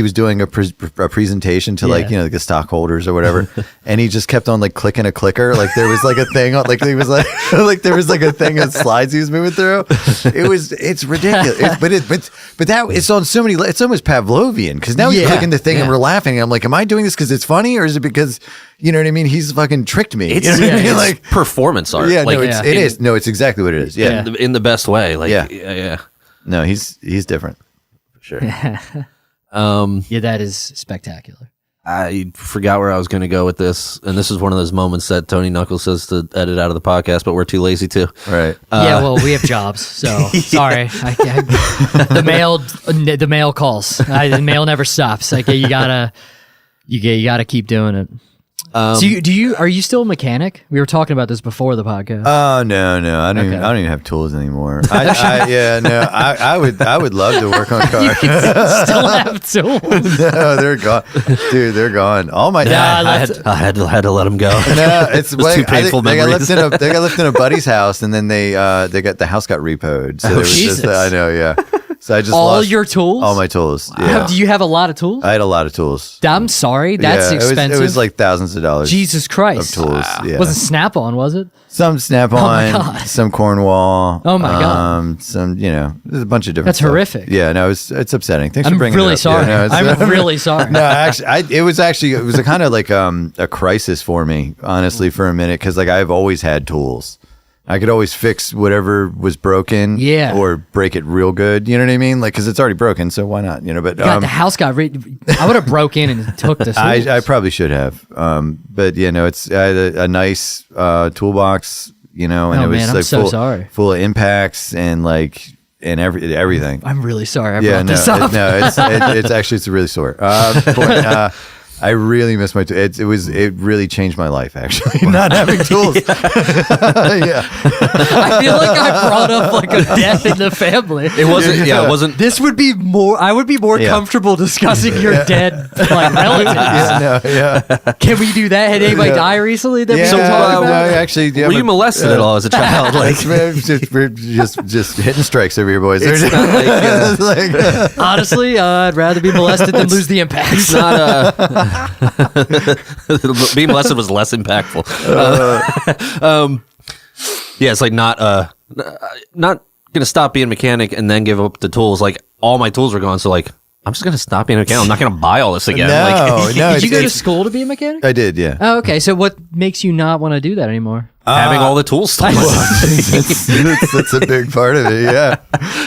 was doing a presentation to like Yeah. the stockholders or whatever, and he just kept on like clicking a clicker. Like there was like a thing on, like he was like like there was like a thing of slides he was moving through. It's ridiculous. But that it's on so many. It's almost Pavlovian because now he's Yeah. clicking the thing and Yeah. we're laughing. I'm like, am I doing this because it's funny or is it because you know what I mean? He's fucking tricked me. It's, You know what I mean? it's Like performance art. yeah, like, no, it is. No, it's exactly what it is. Yeah. in the best way. Like Yeah. No, he's different. sure. Yeah, that is spectacular. I forgot where I was going to go with this, and this is one of those moments that Tony Knuckles says to edit out of the podcast, but we're too lazy to. Right. Yeah, well, we have jobs, so sorry. The mail calls. The mail never stops. Like you gotta keep doing it. So are you still a mechanic? We were talking about this before the podcast. Oh no, I don't. Okay. I don't even have tools anymore. I would love to work on cars. Still have tools. No, they're gone, dude. They're gone. All my I had to let him go. No, it's was too painful they got memories. left in a buddy's house, and then the house got repoed. So there was Jesus. I know, yeah. So I just All lost your tools? all my tools. Yeah, Do you have a lot of tools? I had a lot of tools. I'm sorry. That's Yeah, expensive. It was like thousands of dollars. Jesus of Christ. tools. Yeah, Wasn't Snap-on, was it? some Snap-on, God. some Cornwall. Oh, my God. Some there's a bunch of different. That's stuff. horrific. Yeah, no, it's upsetting. Thanks for I'm bringing really it up. sorry. Yeah, no, I'm really sorry. No, actually, it was a kind of like a crisis for me, honestly, for a minute, because like I've always had tools. I could always fix whatever was broken, or break it real good. You know what I mean? Like, because it's already broken, so why not? You know, but God, the house got. I would have broke in and took the tools. I probably should have. But yeah, no, I had a nice toolbox. You know, and it was man, like I'm sorry. full of impacts and everything. I'm really sorry. I brought this up. It's really sore. I really miss my it really changed my life, actually, not having tools. Yeah. I feel like I brought up like a death in the family. It wasn't. This would be more. I would be more comfortable discussing your dead like relatives. Can we do that? Had anybody die recently? That we can talk about? Actually, were you molested at all as a child? Like, we're just hitting strikes over here, boys. It's not like, honestly, I'd rather be molested than lose the impact. It's not being molested was less impactful. It's like not gonna stop being a mechanic and then give up the tools. Like, all my tools were gone, so like I'm just gonna stop being a mechanic. I'm not gonna buy all this again. No. Did you go to school to be a mechanic? I did, yeah. Oh, okay. So what makes you not want to do that anymore? Having all the tools stolen. That's a big part of it. Yeah,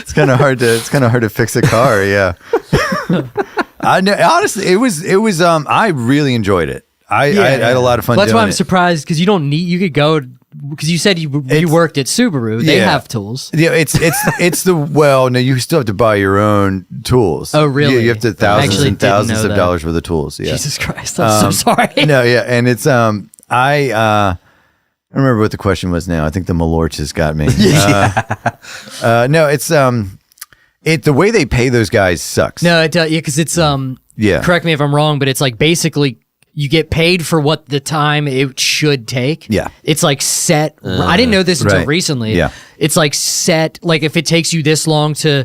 it's kind of hard to fix a car. Yeah. I know, honestly, it was. I really enjoyed it. I had a lot of fun. That's doing why I'm it. surprised, because you don't need. You could go because you said you worked at Subaru. They have tools. Yeah, it's no, you still have to buy your own tools. Oh, really? You have to thousands and thousands of dollars worth of tools. Yeah. Jesus Christ, I'm so sorry. No, yeah, and it's I don't remember what the question was now. I think the Malorch has got me. No, it's the way they pay those guys sucks. No, because it's correct me if I'm wrong, but it's like basically you get paid for what the time it should take. Yeah. It's like set. I didn't know this until recently. Yeah. It's like set, like if it takes you this long to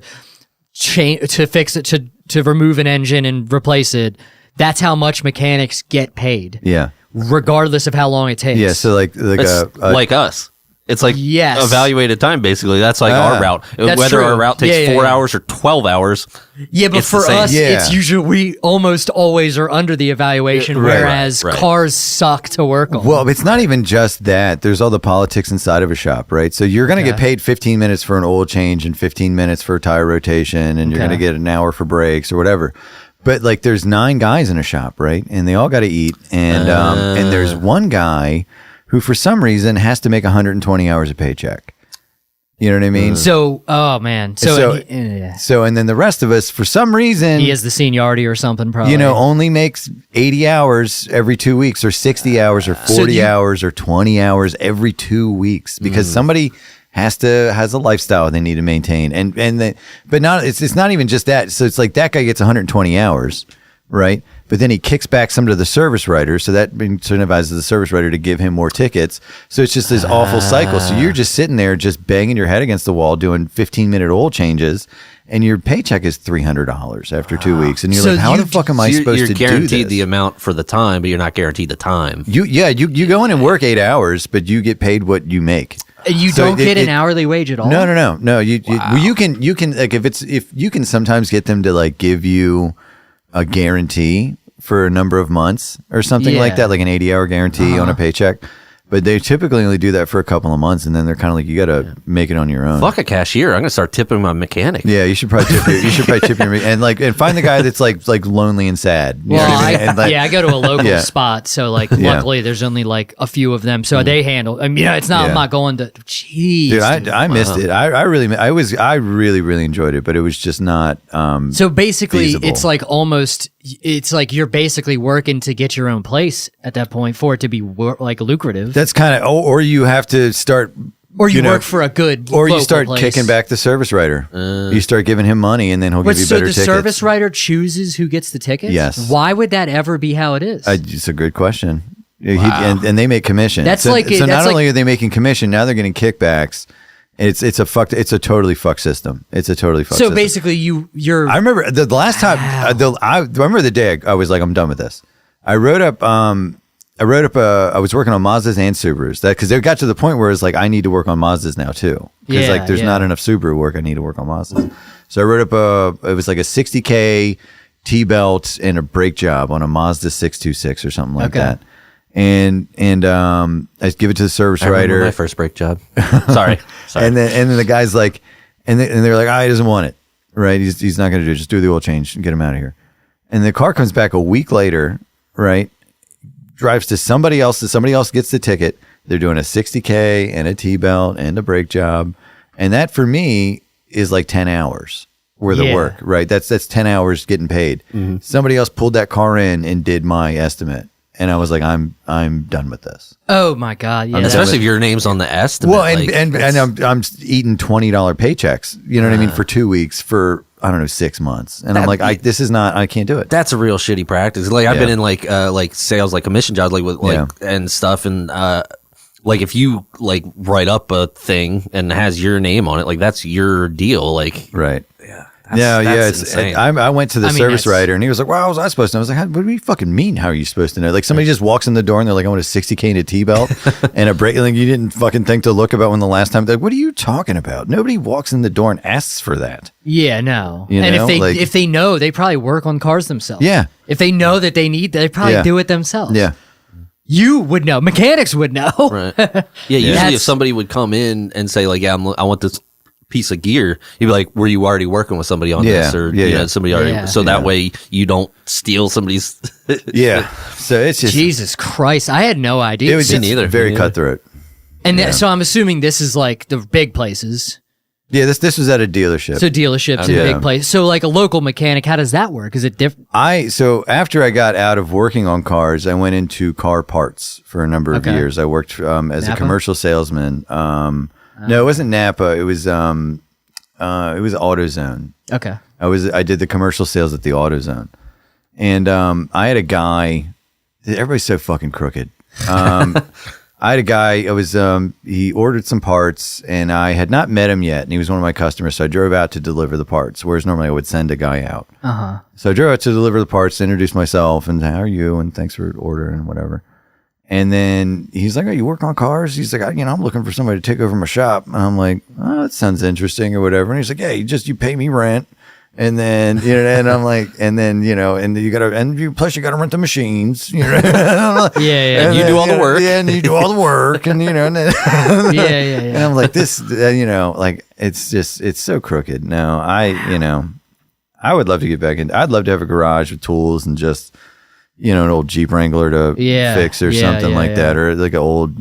fix it, to remove an engine and replace it, that's how much mechanics get paid. Yeah. Regardless of how long it takes. Yeah, so like like us. It's like Yes. evaluated time, basically. That's like our route. Whether true. our route takes 4 hours or 12 hours. Yeah, but it's for the same. us, it's usually, we almost always are under the evaluation, whereas cars suck to work on. Well, it's not even just that. There's all the politics inside of a shop, right? So you're going to get paid 15 minutes for an oil change and 15 minutes for a tire rotation, and you're going to get an hour for brakes or whatever. But like, there's 9 guys in a shop, right? And they all got to eat. And there's one guy who, for some reason, has to make 120 hours a paycheck. You know what I mean? So, oh man. So, and then the rest of us, for some reason, he has the seniority or something, probably. You know, only makes 80 hours every 2 weeks, or 60 hours, or 40 hours, or 20 hours every 2 weeks, because somebody has a lifestyle they need to maintain, but not. It's not even just that. So it's like that guy gets 120 hours, right? But then he kicks back some to the service writer, so that incentivizes the service writer to give him more tickets. So it's just this awful cycle. So you're just sitting there, just banging your head against the wall, doing 15-minute oil changes, and your paycheck is $300 after 2 weeks, and you're like, how the fuck am I supposed to do this? You're guaranteed the amount for the time, but you're not guaranteed the time. You go in and work 8 hours, but you get paid what you make. You don't get an hourly wage at all. No. You can like, if you can sometimes get them to like give you a guarantee for a number of months or something like that, like an 80-hour guarantee on a paycheck. But they typically only do that for a couple of months, and then they're kind of like, you got to make it on your own. Fuck a cashier! I'm gonna start tipping my mechanic. Yeah, you should probably tip. You should probably tip your and find the guy that's like lonely and sad. You know what I mean? I go to a local spot, so like luckily there's only like a few of them, so they handle. I mean, it's not. I'm not going to. Jeez, dude, I missed it. I really enjoyed it, but it was just not. So basically, feasible. it's like almost. It's like you're basically working to get your own place at that point for it to be like lucrative. That's kind of, or you have to start, or you work for a good, or you start place. Kicking back the service writer. You start giving him money, and then he'll give you better tickets. So the service writer chooses who gets the tickets? Yes. Why would that ever be how it is? It's a good question. Wow. And they make commission. So not only are they making commission, now they're getting kickbacks. It's a totally fucked system. It's a totally fucked system. So basically, you're. I remember the last time. I remember the day I was like, I'm done with this. I wrote up. I was working on Mazdas and Subarus, because they got to the point where it's like, I need to work on Mazdas now too, because like there's not enough Subaru work. I need to work on Mazdas. So I wrote up it was like a 60K T-belt and a brake job on a Mazda 626 or something like that. and I give it to the service I remember writer. my first brake job. Sorry. And then the guy's like, and they're like, he doesn't want it, right? He's not going to do it. Just do the oil change and get him out of here. And the car comes back a week later, right? Drives to somebody else. Somebody else gets the ticket. They're doing a 60K and a T-belt and a brake job. And that for me is like 10 hours worth of work, right? That's 10 hours getting paid. Somebody else pulled that car in and did my estimate. And I was like, I'm done with this. Oh my God! Yeah, Especially if your name's on the estimate. Well, and I'm eating $20 paychecks. You know what I mean? For 2 weeks, for I don't know, 6 months, and I'm like, I can't do it. That's a real shitty practice. Like I've been in like sales, like commission jobs, like with and stuff, and like if you like write up a thing and has your name on it, like that's your deal. Like right. That's It's insane. I went to the service writer and he was like, "Well, how was I supposed to?" I was like, "What do you fucking mean? How are you supposed to know?" Like somebody just walks in the door and they're like, "I want a 60K and a T-belt and a brake." Like you didn't fucking think to look about when the last time. They're like, what are you talking about? Nobody walks in the door and asks for that. Yeah, no. You and know, if they know, they probably work on cars themselves. Yeah. If they know that they need, they probably do it themselves. Yeah. You would know. Mechanics would know. Right. Yeah. Usually, if somebody would come in and say like, "Yeah, I want this piece of gear," you'd be like, "Were you already working with somebody on this?" Or you know, somebody already. Yeah. So that way you don't steal somebody's. So it's just Jesus Christ! I had no idea. it was just very cutthroat. And so I'm assuming this is like the big places. Yeah, this was at a dealership. So dealerships and big places. So like a local mechanic, how does that work? Is it different? So after I got out of working on cars, I went into car parts for a number of years. I worked as a commercial salesman. No, it wasn't Napa. It was AutoZone. Okay. I did the commercial sales at the AutoZone, and I had a guy. Everybody's so fucking crooked. I had a guy. He ordered some parts, and I had not met him yet, and he was one of my customers. So I drove out to deliver the parts, whereas normally I would send a guy out. So I drove out to deliver the parts, to introduce myself, and how are you, and thanks for ordering and whatever. And then he's like, "Oh, you work on cars?" He's like, "I'm looking for somebody to take over my shop." And I'm like, "Oh, that sounds interesting," or whatever. And he's like, "Yeah, you pay me rent." And then, and I'm like, and then, and you gotta, plus you gotta rent the machines, Yeah. And you do all the work. Yeah, and you do all the work, and, and then, Yeah. and I'm like, this, like, it's so crooked. No, I would love to get back in. I'd love to have a garage with tools and just, an old Jeep Wrangler to fix or something like that, or like an old,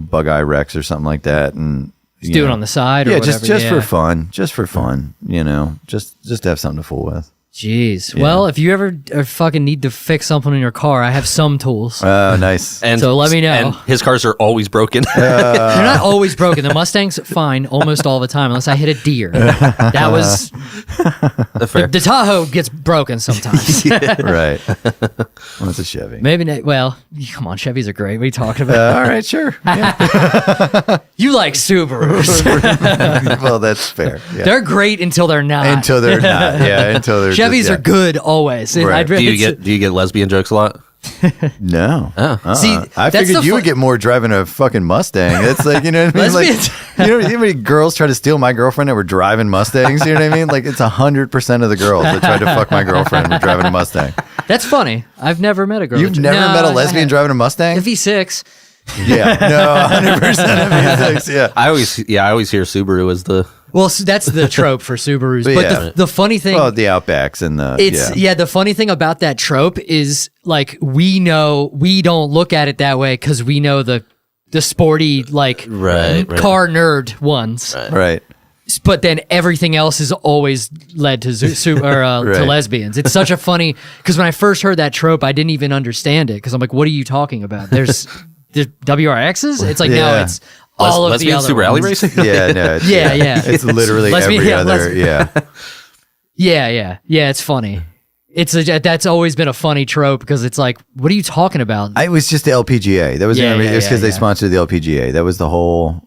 Bug-Eye Rex or something like that. And just do it on the side or whatever. just for fun, just to have something to fool with. Jeez. Well, if you ever fucking need to fix something in your car, I have some tools. Oh, nice. And so let me know. And his cars are always broken. They're not always broken. The Mustang's fine almost all the time, unless I hit a deer. That was the Tahoe gets broken sometimes. Right. Well, it's a Chevy. Maybe not. Well, come on, Chevys are great. What are you talking about? All right, sure. You like Subarus. Well, that's fair. Yeah. They're great until they're not. Until they're not. Yeah. Until they're. Chevys are good always. Right. Do you get lesbian jokes a lot? No. See, I figured you would get more driving a fucking Mustang. It's like, you know what I mean? Lesbians. Like, you know how many girls try to steal my girlfriend that were driving Mustangs? You know what I mean? Like, it's 100% of the girls that tried to fuck my girlfriend were driving a Mustang. That's funny. I've never met a girl. You've never met a lesbian driving a Mustang? A V6. Yeah. No, 100% of V6. Yeah. I always hear Subaru as the. Well, that's the trope for Subarus. But the funny thing, the Outbacks and the the funny thing about that trope is like we don't look at it that way because we know the sporty like car nerd ones. Right. But then everything else has always led to to lesbians. It's such a funny because when I first heard that trope, I didn't even understand it because I'm like, what are you talking about? There's WRXs. It's like no, it's all of the other Super Alley ones. Racing. Yeah, no, it's literally every other. Yeah. It's funny. That's always been a funny trope because it's like, what are you talking about? It was just the LPGA. That was because they sponsored the LPGA. That was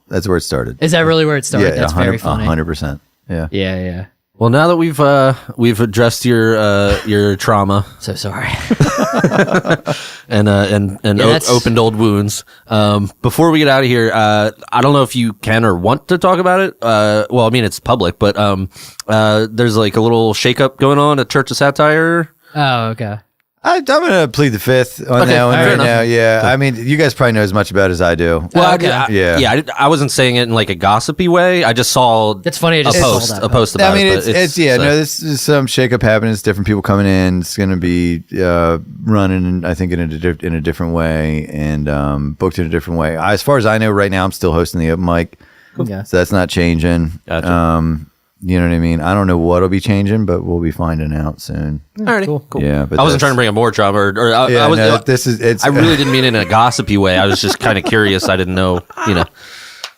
that's where it started. Is that really where it started? Yeah, that's very funny. 100%. Yeah. Yeah. Well, now that we've addressed your trauma, So sorry. and opened old wounds. Before we get out of here, I don't know if you can or want to talk about it. Well, I mean it's public, but there's like a little shakeup going on at Church of Satire. Oh, okay. I'm going to plead the fifth on Okay, that one fair right enough. now. Yeah, I mean, you guys probably know as much about it as I do. Well, Okay. I wasn't saying it in like a gossipy way. I just saw It's funny. I a just saw post, that. a post about I mean, it. but it's yeah. so- No, this is some shakeup happening. It's different people coming in. It's going to be running, I think, in a different way and booked in a different way. As far as I know, right now, I'm still hosting the open mic, Yeah. so that's not changing. Gotcha. You know what I mean? I don't know what'll be changing, but we'll be finding out soon. Alrighty, cool. Yeah, but I wasn't trying to bring up more drama, or I was. This is it's. I really didn't mean it in a gossipy way. I was just kind of curious. I didn't know,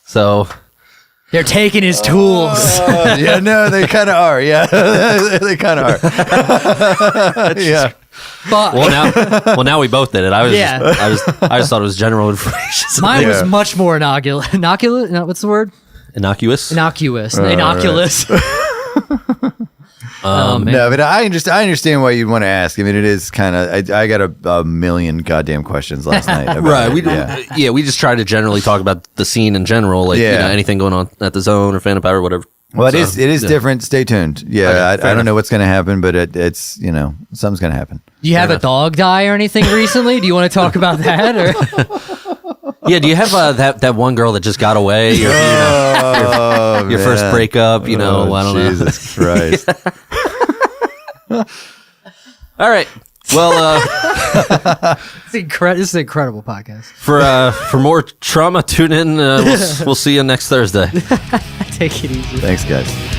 So They're taking his tools. yeah, no, they kind of are. Yeah, they kind of are. Yeah. But now we both did it. Yeah. I just thought it was general information. mine was Yeah. much more innocuous. Innocuous? No, what's the word? Innocuous. Innocuous. Innocuous. Oh, man. No, but I understand why you'd want to ask. I mean, it is kind of. I got a million goddamn questions last night. About Right. it. We just try to generally talk about the scene in general, like Yeah. anything going on at the Zone or Phantom Power or whatever. Well, it So, is yeah. different. Stay tuned. Yeah, Okay, I fair don't know enough. what's going to happen, but it's something's going to happen. Do you have a dog die or anything recently? Do you want to talk about that? Or Yeah. Do you have that one girl that just got away? Your first man. breakup. I don't know. Jesus Christ. All right. Well, this is an incredible podcast. for more trauma, tune in. We'll see you next Thursday. Take it easy. Thanks, guys.